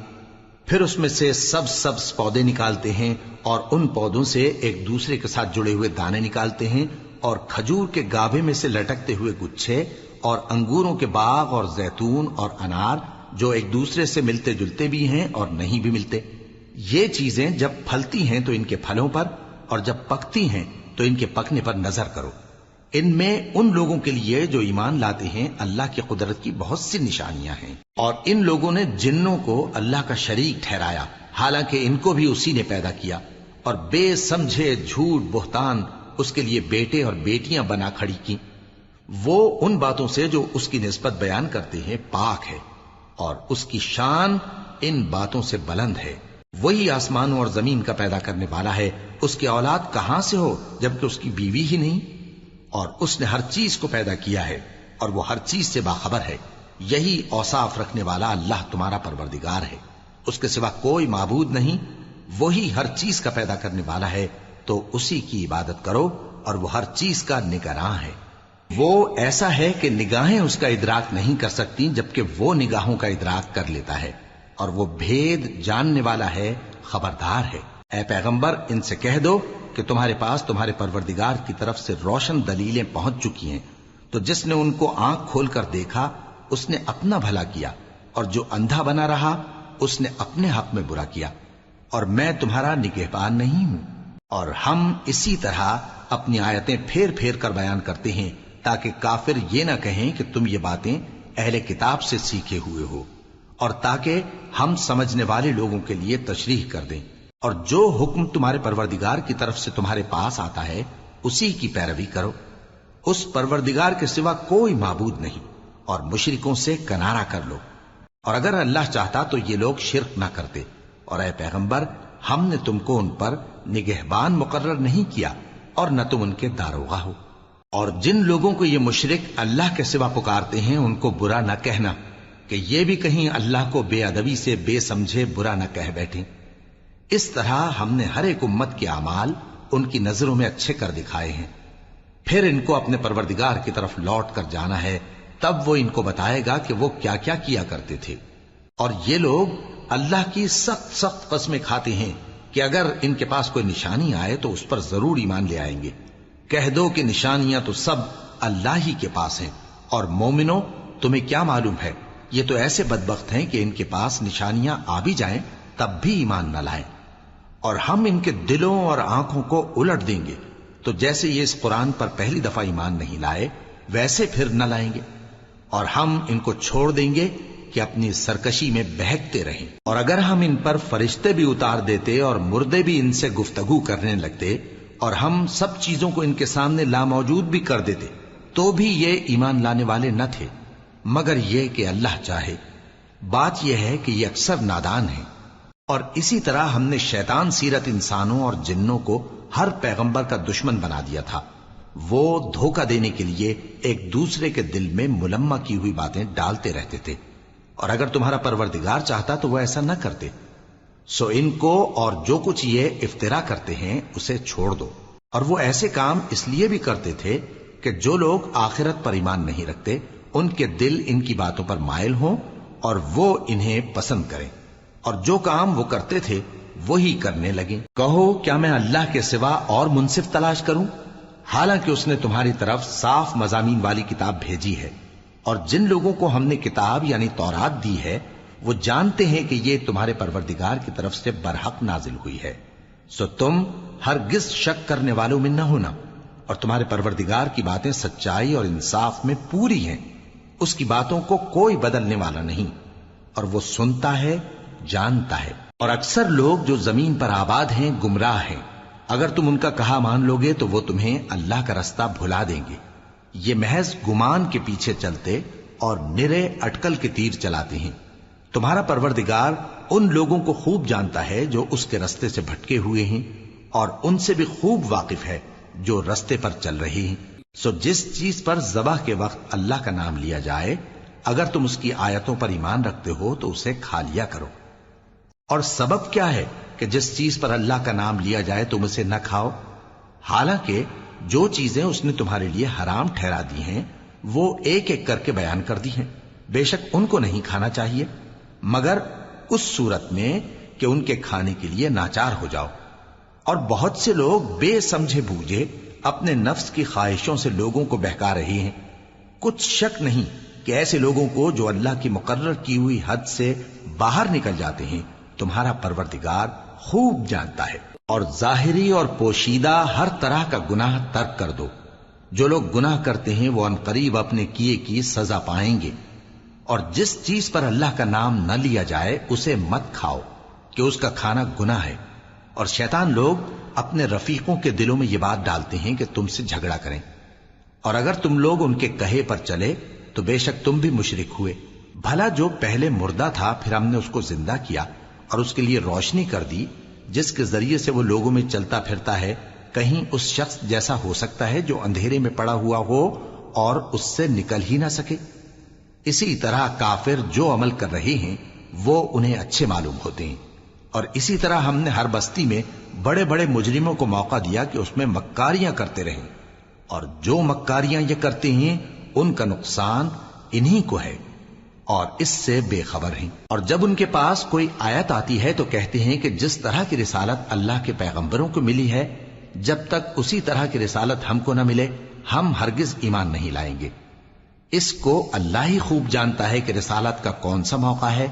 پھر اس میں سے سبز پودے نکالتے ہیں، اور ان پودوں سے ایک دوسرے کے ساتھ جڑے ہوئے دانے نکالتے ہیں، اور کھجور کے گابھے میں سے لٹکتے ہوئے گچھے، اور انگوروں کے باغ اور زیتون اور انار جو ایک دوسرے سے ملتے جلتے بھی ہیں اور نہیں بھی ملتے۔ یہ چیزیں جب پھلتی ہیں تو ان کے پھلوں پر، اور جب پکتی ہیں تو ان کے پکنے پر نظر کرو۔ ان میں ان لوگوں کے لیے جو ایمان لاتے ہیں اللہ کی قدرت کی بہت سی نشانیاں ہیں۔ اور ان لوگوں نے جنوں کو اللہ کا شریک ٹھہرایا، حالانکہ ان کو بھی اسی نے پیدا کیا، اور بے سمجھے جھوٹ بہتان اس کے لیے بیٹے اور بیٹیاں بنا کھڑی کی۔ وہ ان باتوں سے جو اس کی نسبت بیان کرتے ہیں پاک ہے، اور اس کی شان ان باتوں سے بلند ہے۔ وہی آسمانوں اور زمین کا پیدا کرنے والا ہے، اس کی اولاد کہاں سے ہو جبکہ اس کی بیوی ہی نہیں؟ اور اس نے ہر چیز کو پیدا کیا ہے اور وہ ہر چیز سے باخبر ہے۔ یہی اوصاف رکھنے والا اللہ تمہارا پروردگار ہے، اس کے سوا کوئی معبود نہیں۔ وہی ہر چیز کا پیدا کرنے والا ہے، تو اسی کی عبادت کرو، اور وہ ہر چیز کا نگراں ہے۔ وہ ایسا ہے کہ نگاہیں اس کا ادراک نہیں کر سکتی جبکہ وہ نگاہوں کا ادراک کر لیتا ہے، اور وہ بھید جاننے والا ہے، خبردار ہے۔ اے پیغمبر ان سے کہہ دو کہ تمہارے پاس تمہارے پروردگار کی طرف سے روشن دلیلیں پہنچ چکی ہیں، تو جس نے ان کو آنکھ کھول کر دیکھا اس نے اپنا بھلا کیا، اور جو اندھا بنا رہا اس نے اپنے حق میں برا کیا، اور میں تمہارا نگہبان نہیں ہوں۔ اور ہم اسی طرح اپنی آیتیں پھیر پھیر کر بیان کرتے ہیں تاکہ کافر یہ نہ کہیں کہ تم یہ باتیں اہل کتاب سے سیکھے ہوئے ہو، اور تاکہ ہم سمجھنے والے لوگوں کے لیے تشریح کر دیں۔ اور جو حکم تمہارے پروردگار کی طرف سے تمہارے پاس آتا ہے اسی کی پیروی کرو، اس پروردگار کے سوا کوئی معبود نہیں، اور مشرکوں سے کنارہ کر لو۔ اور اگر اللہ چاہتا تو یہ لوگ شرک نہ کرتے، اور اے پیغمبر ہم نے تم کو ان پر نگہبان مقرر نہیں کیا اور نہ تم ان کے داروغہ ہو۔ اور جن لوگوں کو یہ مشرک اللہ کے سوا پکارتے ہیں ان کو برا نہ کہنا کہ یہ بھی کہیں اللہ کو بے ادبی سے بے سمجھے برا نہ کہہ بیٹھیں۔ اس طرح ہم نے ہر ایک امت کے اعمال ان کی نظروں میں اچھے کر دکھائے ہیں، پھر ان کو اپنے پروردگار کی طرف لوٹ کر جانا ہے، تب وہ ان کو بتائے گا کہ وہ کیا کیا کیا کرتے تھے۔ اور یہ لوگ اللہ کی سخت سخت قسمیں کھاتے ہیں کہ اگر ان کے پاس کوئی نشانی آئے تو اس پر ضرور ایمان لے آئیں گے۔ کہہ دو کہ نشانیاں تو سب اللہ ہی کے پاس ہیں، اور مومنوں تمہیں کیا معلوم ہے، یہ تو ایسے بدبخت ہیں کہ ان کے پاس نشانیاں آ بھی جائیں تب بھی ایمان نہ لائیں۔ اور ہم ان کے دلوں اور آنکھوں کو الٹ دیں گے، تو جیسے یہ اس قرآن پر پہلی دفعہ ایمان نہیں لائے ویسے پھر نہ لائیں گے، اور ہم ان کو چھوڑ دیں گے کہ اپنی سرکشی میں بہکتے رہیں۔ اور اگر ہم ان پر فرشتے بھی اتار دیتے اور مردے بھی ان سے گفتگو کرنے لگتے اور ہم سب چیزوں کو ان کے سامنے لاموجود بھی کر دیتے تو بھی یہ ایمان لانے والے نہ تھے، مگر یہ کہ اللہ چاہے۔ بات یہ ہے کہ یہ اکثر نادان ہیں۔ اور اسی طرح ہم نے شیطان سیرت انسانوں اور جنوں کو ہر پیغمبر کا دشمن بنا دیا تھا، وہ دھوکہ دینے کے لیے ایک دوسرے کے دل میں ملمہ کی ہوئی باتیں ڈالتے رہتے تھے، اور اگر تمہارا پروردگار چاہتا تو وہ ایسا نہ کرتے۔ سو ان کو اور جو کچھ یہ افترا کرتے ہیں اسے چھوڑ دو۔ اور وہ ایسے کام اس لیے بھی کرتے تھے کہ جو لوگ آخرت پر ایمان نہیں رکھتے ان کے دل ان کی باتوں پر مائل ہوں اور وہ انہیں پسند کریں، اور جو کام وہ کرتے تھے وہی کرنے لگیں۔ کہو کیا میں اللہ کے سوا اور منصف تلاش کروں، حالانکہ اس نے تمہاری طرف صاف مضامین والی کتاب بھیجی ہے، اور جن لوگوں کو ہم نے کتاب یعنی تورات دی ہے وہ جانتے ہیں کہ یہ تمہارے پروردگار کی طرف سے برحق نازل ہوئی ہے، سو تم ہرگز شک کرنے والوں میں نہ ہونا۔ اور تمہارے پروردگار کی باتیں سچائی اور انصاف میں پوری ہیں، اس کی باتوں کو کوئی بدلنے والا نہیں، اور وہ سنتا ہے جانتا ہے۔ اور اکثر لوگ جو زمین پر آباد ہیں گمراہ ہیں، اگر تم ان کا کہا مان لوگے تو وہ تمہیں اللہ کا رستہ بھلا دیں گے۔ یہ محض گمان کے پیچھے چلتے اور نرے اٹکل کے تیر چلاتے ہیں۔ تمہارا پروردگار ان لوگوں کو خوب جانتا ہے جو اس کے رستے سے بھٹکے ہوئے ہیں، اور ان سے بھی خوب واقف ہے جو رستے پر چل رہے ہیں۔ سو جس چیز پر ذبح کے وقت اللہ کا نام لیا جائے اگر تم اس کی آیتوں پر ایمان رکھتے ہو تو اسے کھا لیا کرو۔ اور سبب کیا ہے کہ جس چیز پر اللہ کا نام لیا جائے تم اسے نہ کھاؤ، حالانکہ جو چیزیں اس نے تمہارے لیے حرام ٹھہرا دی ہیں وہ ایک ایک کر کے بیان کر دی ہیں، بے شک ان کو نہیں کھانا چاہیے مگر اس صورت میں کہ ان کے کھانے کے لیے ناچار ہو جاؤ۔ اور بہت سے لوگ بے سمجھے بوجھے اپنے نفس کی خواہشوں سے لوگوں کو بہکا رہے ہیں۔ کچھ شک نہیں کہ ایسے لوگوں کو جو اللہ کی مقرر کی ہوئی حد سے باہر نکل جاتے ہیں تمہارا پروردگار خوب جانتا ہے۔ اور ظاہری اور پوشیدہ ہر طرح کا گناہ ترک کر دو۔ جو لوگ گناہ کرتے ہیں وہ عنقریب اپنے کیے کی سزا پائیں گے۔ اور جس چیز پر اللہ کا نام نہ لیا جائے اسے مت کھاؤ کہ اس کا کھانا گناہ ہے۔ اور شیطان لوگ اپنے رفیقوں کے دلوں میں یہ بات ڈالتے ہیں کہ تم سے جھگڑا کریں، اور اگر تم لوگ ان کے کہے پر چلے تو بے شک تم بھی مشرک ہوئے۔ بھلا جو پہلے مردہ تھا پھر ہم نے اس کو زندہ کیا اور اس کے لیے روشنی کر دی جس کے ذریعے سے وہ لوگوں میں چلتا پھرتا ہے، کہیں اس شخص جیسا ہو سکتا ہے جو اندھیرے میں پڑا ہوا ہو اور اس سے نکل ہی نہ سکے؟ اسی طرح کافر جو عمل کر رہے ہیں وہ انہیں اچھے معلوم ہوتے ہیں۔ اور اسی طرح ہم نے ہر بستی میں بڑے بڑے مجرموں کو موقع دیا کہ اس میں مکاریاں کرتے رہیں، اور جو مکاریاں یہ کرتے ہیں ان کا نقصان انہی کو ہے اور اس سے بے خبر ہیں۔ اور جب ان کے پاس کوئی آیت آتی ہے تو کہتے ہیں کہ جس طرح کی رسالت اللہ کے پیغمبروں کو ملی ہے جب تک اسی طرح کی رسالت ہم کو نہ ملے ہم ہرگز ایمان نہیں لائیں گے۔ اس کو اللہ ہی خوب جانتا ہے کہ رسالت کا کون سا موقع ہے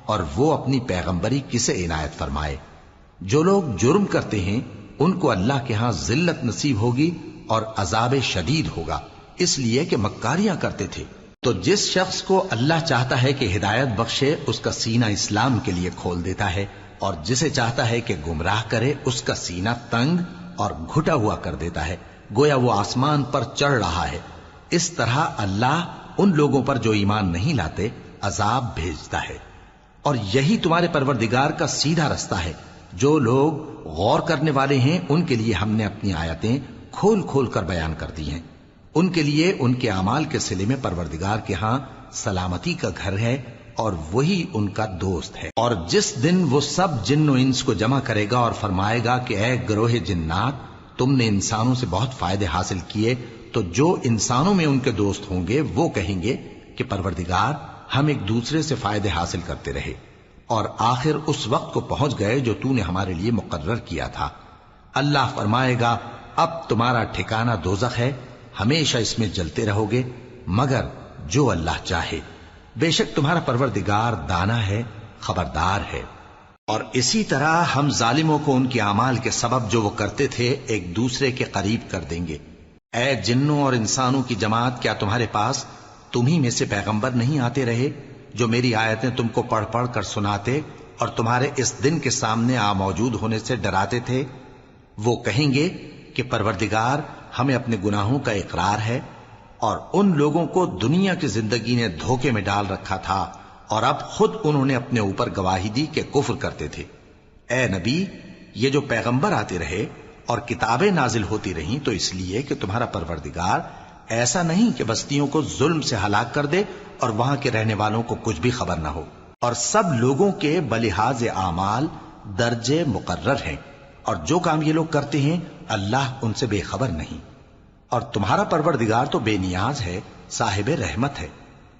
اور وہ اپنی پیغمبری کسے عنایت فرمائے۔ جو لوگ جرم کرتے ہیں ان کو اللہ کے ہاں ذلت نصیب ہوگی اور عذاب شدید ہوگا، اس لیے کہ مکاریاں کرتے تھے۔ تو جس شخص کو اللہ چاہتا ہے کہ ہدایت بخشے اس کا سینہ اسلام کے لیے کھول دیتا ہے، اور جسے چاہتا ہے کہ گمراہ کرے اس کا سینہ تنگ اور گھٹا ہوا کر دیتا ہے، گویا وہ آسمان پر چڑھ رہا ہے۔ اس طرح اللہ ان لوگوں پر جو ایمان نہیں لاتے عذاب بھیجتا ہے۔ اور یہی تمہارے پروردگار کا سیدھا رستہ ہے۔ جو لوگ غور کرنے والے ہیں ان کے لیے ہم نے اپنی آیتیں کھول کھول کر بیان کر دی ہیں۔ ان کے لیے ان کے اعمال کے صلے میں پروردگار کے ہاں سلامتی کا گھر ہے اور وہی ان کا دوست ہے۔ اور جس دن وہ سب جن و انس کو جمع کرے گا اور فرمائے گا کہ اے گروہ جنات، تم نے انسانوں سے بہت فائدے حاصل کیے، تو جو انسانوں میں ان کے دوست ہوں گے وہ کہیں گے کہ پروردگار ہم ایک دوسرے سے فائدے حاصل کرتے رہے اور آخر اس وقت کو پہنچ گئے جو تو نے ہمارے لیے مقرر کیا تھا۔ اللہ فرمائے گا اب تمہارا ٹھکانہ دوزخ ہے، ہمیشہ اس میں جلتے رہو گے مگر جو اللہ چاہے، بے شک تمہارا پروردگار دانا ہے، خبردار ہے۔ اور اسی طرح ہم ظالموں کو ان کے اعمال کے سبب جو وہ کرتے تھے ایک دوسرے کے قریب کر دیں گے۔ اے جنوں اور انسانوں کی جماعت، کیا تمہارے پاس تمہیں میں سے پیغمبر نہیں آتے رہے جو میری آیتیں تم کو پڑھ پڑھ کر سناتے اور تمہارے اس دن کے سامنے موجود ہونے سے ڈراتے تھے؟ وہ کہیں گے کہ پروردگار ہمیں اپنے گناہوں کا اقرار ہے، اور ان لوگوں کو دنیا کی زندگی نے دھوکے میں ڈال رکھا تھا اور اب خود انہوں نے اپنے اوپر گواہی دی کہ کفر کرتے تھے۔ اے نبی، یہ جو پیغمبر آتے رہے اور کتابیں نازل ہوتی رہیں تو اس لیے کہ تمہارا پروردگار ایسا نہیں کہ بستیوں کو ظلم سے ہلاک کر دے اور وہاں کے رہنے والوں کو کچھ بھی خبر نہ ہو، اور سب لوگوں کے بلحاظ اعمال درجے مقرر ہیں، اور جو کام یہ لوگ کرتے ہیں اللہ ان سے بے خبر نہیں۔ اور تمہارا پروردگار تو بے نیاز ہے، صاحب رحمت ہے،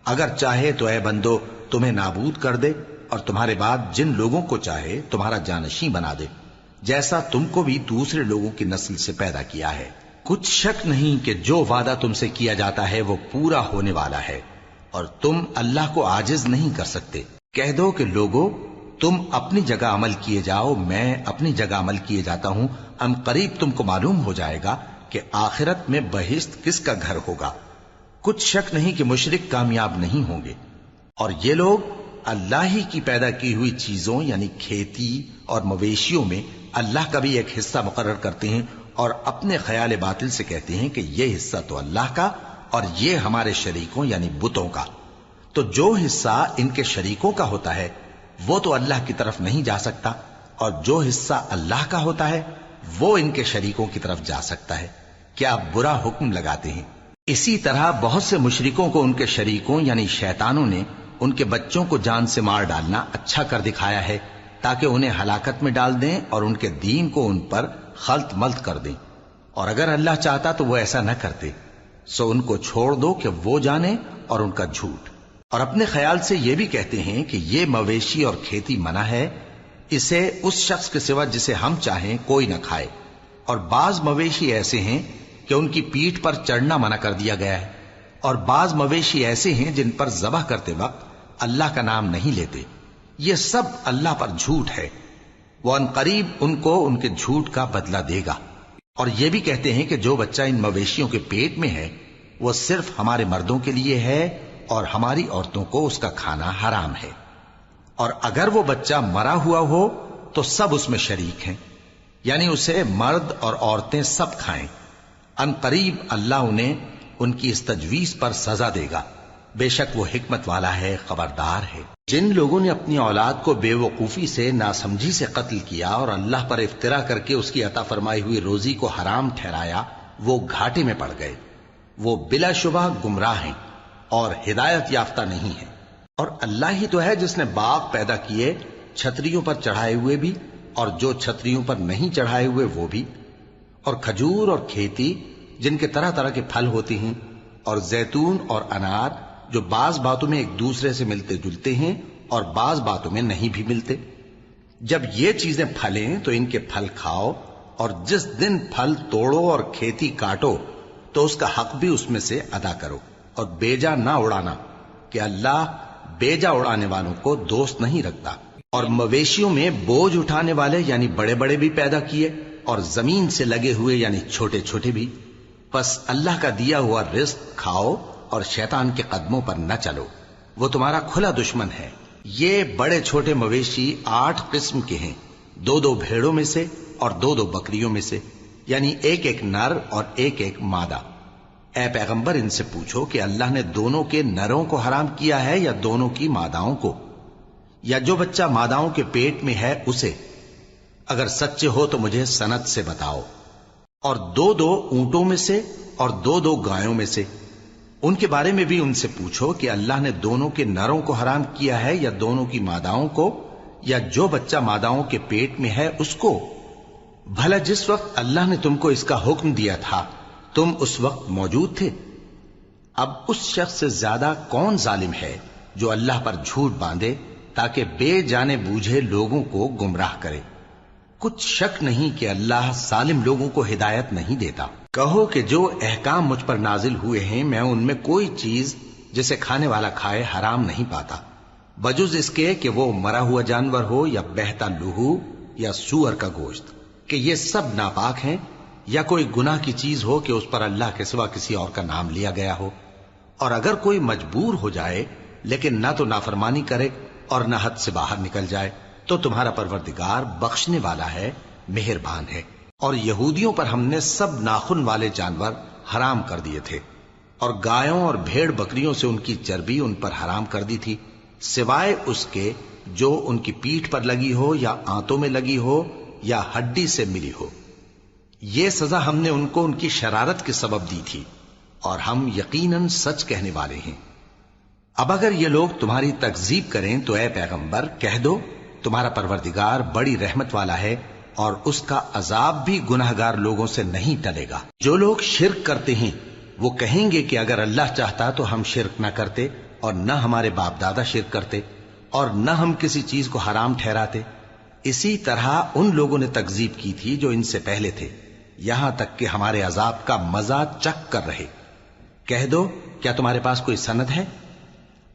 اگر چاہے تو اے بندو تمہیں نابود کر دے اور تمہارے بعد جن لوگوں کو چاہے تمہارا جانشیں بنا دے، جیسا تم کو بھی دوسرے لوگوں کی نسل سے پیدا کیا ہے۔ کچھ شک نہیں کہ جو وعدہ تم سے کیا جاتا ہے وہ پورا ہونے والا ہے، اور تم اللہ کو عاجز نہیں کر سکتے۔ کہہ دو کہ لوگو تم اپنی جگہ عمل کیے جاؤ، میں اپنی جگہ عمل کیے جاتا ہوں، ان قریب تم کو معلوم ہو جائے گا کہ آخرت میں بہشت کس کا گھر ہوگا۔ کچھ شک نہیں کہ مشرک کامیاب نہیں ہوں گے۔ اور یہ لوگ اللہ ہی کی پیدا کی ہوئی چیزوں یعنی کھیتی اور مویشیوں میں اللہ کا بھی ایک حصہ مقرر کرتے ہیں اور اپنے خیال باطل سے کہتے ہیں کہ یہ حصہ تو اللہ کا اور یہ ہمارے شریکوں یعنی بتوں کا۔ تو جو حصہ ان کے شریکوں کا ہوتا ہے وہ تو اللہ کی طرف نہیں جا سکتا، اور جو حصہ اللہ کا ہوتا ہے وہ ان کے شریکوں کی طرف جا سکتا ہے۔ کیا برا حکم لگاتے ہیں؟ اسی طرح بہت سے مشرکوں کو ان کے شریکوں یعنی شیطانوں نے ان کے بچوں کو جان سے مار ڈالنا اچھا کر دکھایا ہے تاکہ انہیں ہلاکت میں ڈال دیں اور ان کے دین کو ان پر خلط ملط کر دیں، اور اگر اللہ چاہتا تو وہ ایسا نہ کرتے۔ سو ان کو چھوڑ دو کہ وہ جانے اور ان کا جھوٹ۔ اور اپنے خیال سے یہ بھی کہتے ہیں کہ یہ مویشی اور کھیتی منع ہے، اسے اس شخص کے سوا جسے ہم چاہیں کوئی نہ کھائے، اور بعض مویشی ایسے ہیں کہ ان کی پیٹھ پر چڑھنا منع کر دیا گیا ہے، اور بعض مویشی ایسے ہیں جن پر ذبح کرتے وقت اللہ کا نام نہیں لیتے۔ یہ سب اللہ پر جھوٹ ہے، وہ ان قریب ان کو ان کے جھوٹ کا بدلہ دے گا۔ اور یہ بھی کہتے ہیں کہ جو بچہ ان مویشیوں کے پیٹ میں ہے وہ صرف ہمارے مردوں کے لیے ہے اور ہماری عورتوں کو اس کا کھانا حرام ہے، اور اگر وہ بچہ مرا ہوا ہو تو سب اس میں شریک ہیں، یعنی اسے مرد اور عورتیں سب کھائیں۔ ان قریب اللہ انہیں ان کی اس تجویز پر سزا دے گا، بے شک وہ حکمت والا ہے، خبردار ہے۔ جن لوگوں نے اپنی اولاد کو بے وقوفی سے ناسمجھی سے قتل کیا اور اللہ پر افترا کر کے اس کی عطا فرمائی ہوئی روزی کو حرام ٹھہرایا، وہ گھاٹے میں پڑ گئے، وہ بلا شبہ گمراہ ہیں اور ہدایت یافتہ نہیں ہیں۔ اور اللہ ہی تو ہے جس نے باغ پیدا کیے، چھتریوں پر چڑھائے ہوئے بھی اور جو چھتریوں پر نہیں چڑھائے ہوئے وہ بھی، اور کھجور اور کھیتی جن کے طرح طرح کے پھل ہوتے ہیں، اور زیتون اور انار جو بعض باتوں میں ایک دوسرے سے ملتے جلتے ہیں اور بعض باتوں میں نہیں بھی ملتے۔ جب یہ چیزیں پھلیں تو ان کے پھل کھاؤ اور جس دن پھل توڑو اور کھیتی کاٹو تو اس کا حق بھی اس میں سے ادا کرو، اور بیجا نہ اڑانا کہ اللہ بیجا اڑانے والوں کو دوست نہیں رکھتا۔ اور مویشیوں میں بوجھ اٹھانے والے یعنی بڑے بڑے بھی پیدا کیے، اور زمین سے لگے ہوئے یعنی چھوٹے چھوٹے بھی۔ پس اللہ کا دیا ہوا رزق کھاؤ اور شیطان کے قدموں پر نہ چلو، وہ تمہارا کھلا دشمن ہے۔ یہ بڑے چھوٹے مویشی 8 قسم کے ہیں، 2 بھیڑوں میں سے اور 2 بکریوں میں سے، یعنی ایک نر اور ایک مادہ۔ اے پیغمبر ان سے پوچھو کہ اللہ نے دونوں کے نروں کو حرام کیا ہے یا دونوں کی ماداؤں کو، یا جو بچہ ماداؤں کے پیٹ میں ہے اسے؟ اگر سچے ہو تو مجھے سند سے بتاؤ۔ اور 2 اونٹوں میں سے اور 2 گایوں میں سے، ان کے بارے میں بھی ان سے پوچھو کہ اللہ نے دونوں کے نروں کو حرام کیا ہے یا دونوں کی ماداؤں کو، یا جو بچہ ماداؤں کے پیٹ میں ہے اس کو؟ بھلا جس وقت اللہ نے تم کو اس کا حکم دیا تھا تم اس وقت موجود تھے؟ اب اس شخص سے زیادہ کون ظالم ہے جو اللہ پر جھوٹ باندھے تاکہ بے جانے بوجھے لوگوں کو گمراہ کرے؟ کچھ شک نہیں کہ اللہ ظالم لوگوں کو ہدایت نہیں دیتا۔ کہو کہ جو احکام مجھ پر نازل ہوئے ہیں میں ان میں کوئی چیز جسے کھانے والا کھائے حرام نہیں پاتا، بجز اس کے کہ وہ مرا ہوا جانور ہو یا بہتا لہو یا سور کا گوشت، کہ یہ سب ناپاک ہیں، یا کوئی گناہ کی چیز ہو کہ اس پر اللہ کے سوا کسی اور کا نام لیا گیا ہو۔ اور اگر کوئی مجبور ہو جائے لیکن نہ تو نافرمانی کرے اور نہ حد سے باہر نکل جائے تو تمہارا پروردگار بخشنے والا ہے، مہربان ہے۔ اور یہودیوں پر ہم نے سب ناخن والے جانور حرام کر دیے تھے، اور گایوں اور بھیڑ بکریوں سے ان کی چربی ان پر حرام کر دی تھی، سوائے اس کے جو ان کی پیٹھ پر لگی ہو یا آنتوں میں لگی ہو یا ہڈی سے ملی ہو۔ یہ سزا ہم نے ان کو ان کی شرارت کے سبب دی تھی، اور ہم یقیناً سچ کہنے والے ہیں۔ اب اگر یہ لوگ تمہاری تکذیب کریں تو اے پیغمبر کہہ دو تمہارا پروردگار بڑی رحمت والا ہے، اور اس کا عذاب بھی گناہگار لوگوں سے نہیں ٹلے گا۔ جو لوگ شرک کرتے ہیں وہ کہیں گے کہ اگر اللہ چاہتا تو ہم شرک نہ کرتے، اور نہ ہمارے باپ دادا شرک کرتے، اور نہ ہم کسی چیز کو حرام ٹھہراتے۔ اسی طرح ان لوگوں نے تکذیب کی تھی جو ان سے پہلے تھے، یہاں تک کہ ہمارے عذاب کا مزہ چکھ کر رہے۔ کہہ دو کیا تمہارے پاس کوئی سند ہے؟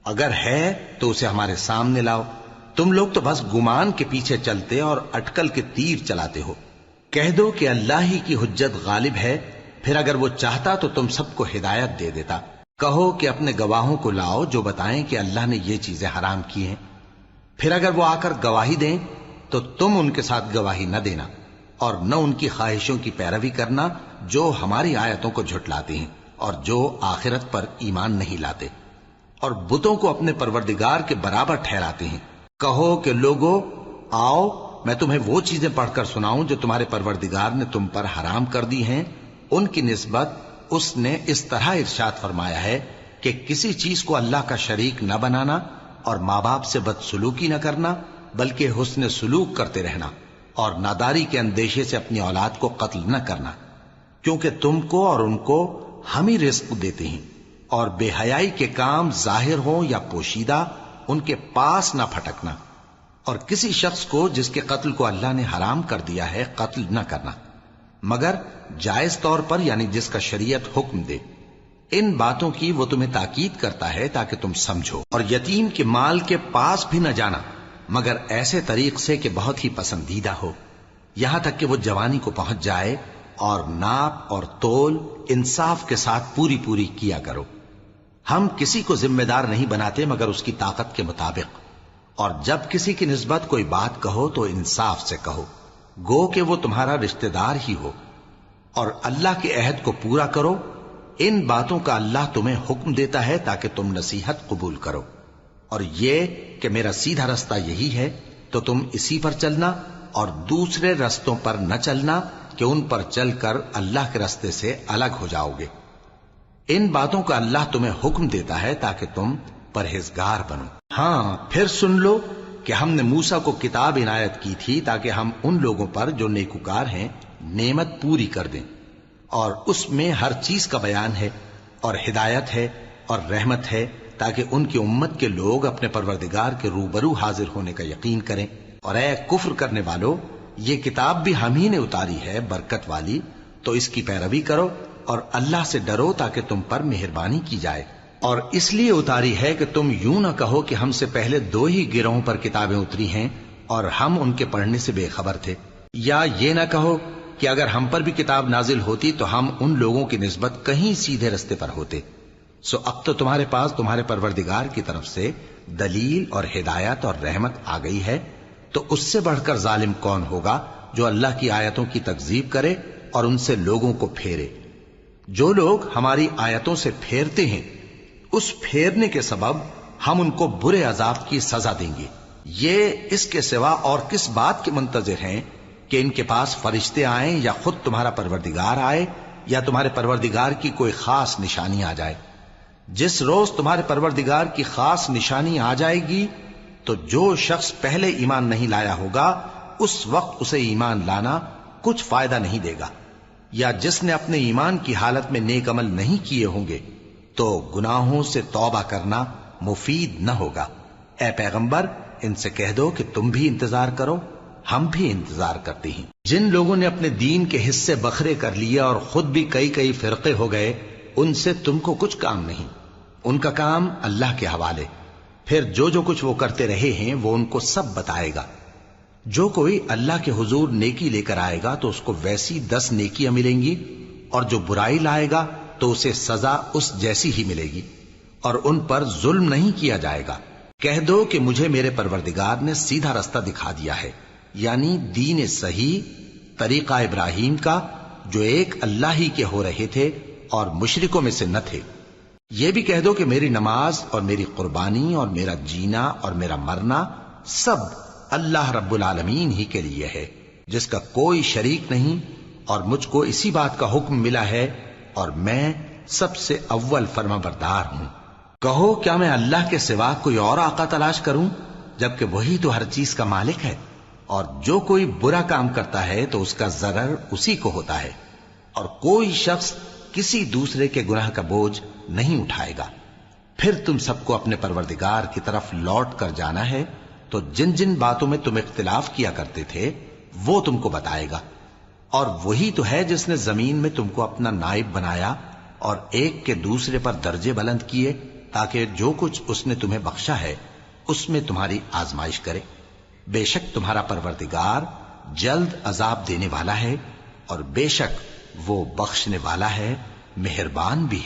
اگر ہے تو اسے ہمارے سامنے لاؤ۔ تم لوگ تو بس گمان کے پیچھے چلتے اور اٹکل کے تیر چلاتے ہو۔ کہہ دو کہ اللہ ہی کی حجت غالب ہے، پھر اگر وہ چاہتا تو تم سب کو ہدایت دے دیتا۔ کہو کہ اپنے گواہوں کو لاؤ جو بتائیں کہ اللہ نے یہ چیزیں حرام کی ہیں، پھر اگر وہ آ کر گواہی دیں تو تم ان کے ساتھ گواہی نہ دینا، اور نہ ان کی خواہشوں کی پیروی کرنا جو ہماری آیتوں کو جھٹلاتے ہیں اور جو آخرت پر ایمان نہیں لاتے، اور بتوں کو اپنے پروردگار کے برابر ٹھہراتے ہیں۔ کہو کہ لوگو آؤ میں تمہیں وہ چیزیں پڑھ کر سناؤں جو تمہارے پروردگار نے تم پر حرام کر دی ہیں۔ ان کی نسبت اس نے اس طرح ارشاد فرمایا ہے کہ کسی چیز کو اللہ کا شریک نہ بنانا، اور ماں باپ سے بدسلوکی نہ کرنا بلکہ حسن سلوک کرتے رہنا، اور ناداری کے اندیشے سے اپنی اولاد کو قتل نہ کرنا، کیونکہ تم کو اور ان کو ہم ہی رزق دیتے ہیں۔ اور بے حیائی کے کام ظاہر ہوں یا پوشیدہ ان کے پاس نہ پھٹکنا، اور کسی شخص کو جس کے قتل کو اللہ نے حرام کر دیا ہے قتل نہ کرنا، مگر جائز طور پر یعنی جس کا شریعت حکم دے۔ ان باتوں کی وہ تمہیں تاکید کرتا ہے تاکہ تم سمجھو۔ اور یتیم کے مال کے پاس بھی نہ جانا مگر ایسے طریق سے کہ بہت ہی پسندیدہ ہو، یہاں تک کہ وہ جوانی کو پہنچ جائے، اور ناپ اور تول انصاف کے ساتھ پوری پوری کیا کرو۔ ہم کسی کو ذمہ دار نہیں بناتے مگر اس کی طاقت کے مطابق، اور جب کسی کی نسبت کوئی بات کہو تو انصاف سے کہو، گو کہ وہ تمہارا رشتہ دار ہی ہو، اور اللہ کے عہد کو پورا کرو۔ ان باتوں کا اللہ تمہیں حکم دیتا ہے تاکہ تم نصیحت قبول کرو، اور یہ کہ میرا سیدھا رستہ یہی ہے تو تم اسی پر چلنا، اور دوسرے رستوں پر نہ چلنا کہ ان پر چل کر اللہ کے رستے سے الگ ہو جاؤ گے۔ ان باتوں کا اللہ تمہیں حکم دیتا ہے تاکہ تم پرہیزگار بنو۔ ہاں پھر سن لو کہ ہم نے موسیٰ کو کتاب عنایت کی تھی تاکہ ہم ان لوگوں پر جو نیکوکار ہیں نعمت پوری کر دیں، اور اس میں ہر چیز کا بیان ہے اور ہدایت ہے اور رحمت ہے، تاکہ ان کی امت کے لوگ اپنے پروردگار کے روبرو حاضر ہونے کا یقین کریں۔ اور اے کفر کرنے والو، یہ کتاب بھی ہم ہی نے اتاری ہے برکت والی، تو اس کی پیروی کرو اور اللہ سے ڈرو تاکہ تم پر مہربانی کی جائے۔ اور اس لیے اتاری ہے کہ تم یوں نہ کہو کہ ہم سے پہلے 2 ہی گروہوں پر کتابیں اتری ہیں اور ہم ان کے پڑھنے سے بے خبر تھے، یا یہ نہ کہو کہ اگر ہم پر بھی کتاب نازل ہوتی تو ہم ان لوگوں کی نسبت کہیں سیدھے رستے پر ہوتے۔ سو اب تو تمہارے پاس تمہارے پروردگار کی طرف سے دلیل اور ہدایت اور رحمت آ گئی ہے، تو اس سے بڑھ کر ظالم کون ہوگا جو اللہ کی آیتوں کی تکذیب کرے اور ان سے لوگوں کو پھیرے۔ جو لوگ ہماری آیتوں سے پھیرتے ہیں، اس پھیرنے کے سبب ہم ان کو برے عذاب کی سزا دیں گے۔ یہ اس کے سوا اور کس بات کے منتظر ہیں کہ ان کے پاس فرشتے آئیں یا خود تمہارا پروردگار آئے یا تمہارے پروردگار کی کوئی خاص نشانی آ جائے۔ جس روز تمہارے پروردگار کی خاص نشانی آ جائے گی تو جو شخص پہلے ایمان نہیں لایا ہوگا اس وقت اسے ایمان لانا کچھ فائدہ نہیں دے گا، یا جس نے اپنے ایمان کی حالت میں نیک عمل نہیں کیے ہوں گے تو گناہوں سے توبہ کرنا مفید نہ ہوگا۔ اے پیغمبر، ان سے کہہ دو کہ تم بھی انتظار کرو، ہم بھی انتظار کرتے ہیں۔ جن لوگوں نے اپنے دین کے حصے بکھرے کر لیے اور خود بھی کئی فرقے ہو گئے، ان سے تم کو کچھ کام نہیں، ان کا کام اللہ کے حوالے۔ پھر جو کچھ وہ کرتے رہے ہیں وہ ان کو سب بتائے گا۔ جو کوئی اللہ کے حضور نیکی لے کر آئے گا تو اس کو ویسی 10 نیکیاں ملیں گی، اور جو برائی لائے گا تو اسے سزا اس جیسی ہی ملے گی، اور ان پر ظلم نہیں کیا جائے گا۔ کہہ دو کہ مجھے میرے پروردگار نے سیدھا رستہ دکھا دیا ہے، یعنی دین صحیح، طریقہ ابراہیم کا، جو ایک اللہ ہی کے ہو رہے تھے اور مشرکوں میں سے نہ تھے۔ یہ بھی کہہ دو کہ میری نماز اور میری قربانی اور میرا جینا اور میرا مرنا سب اللہ رب العالمین ہی کے لیے ہے، جس کا کوئی شریک نہیں، اور مجھ کو اسی بات کا حکم ملا ہے اور میں سب سے اول فرما بردار ہوں۔ کہو کیا میں اللہ کے سوا کوئی اور آقا تلاش کروں جبکہ وہی تو ہر چیز کا مالک ہے؟ اور جو کوئی برا کام کرتا ہے تو اس کا ضرر اسی کو ہوتا ہے، اور کوئی شخص کسی دوسرے کے گناہ کا بوجھ نہیں اٹھائے گا۔ پھر تم سب کو اپنے پروردگار کی طرف لوٹ کر جانا ہے، تو جن جن باتوں میں تم اختلاف کیا کرتے تھے وہ تم کو بتائے گا۔ اور وہی تو ہے جس نے زمین میں تم کو اپنا نائب بنایا اور ایک کے دوسرے پر درجے بلند کیے، تاکہ جو کچھ اس نے تمہیں بخشا ہے اس میں تمہاری آزمائش کرے۔ بے شک تمہارا پروردگار جلد عذاب دینے والا ہے، اور بے شک وہ بخشنے والا ہے، مہربان بھی۔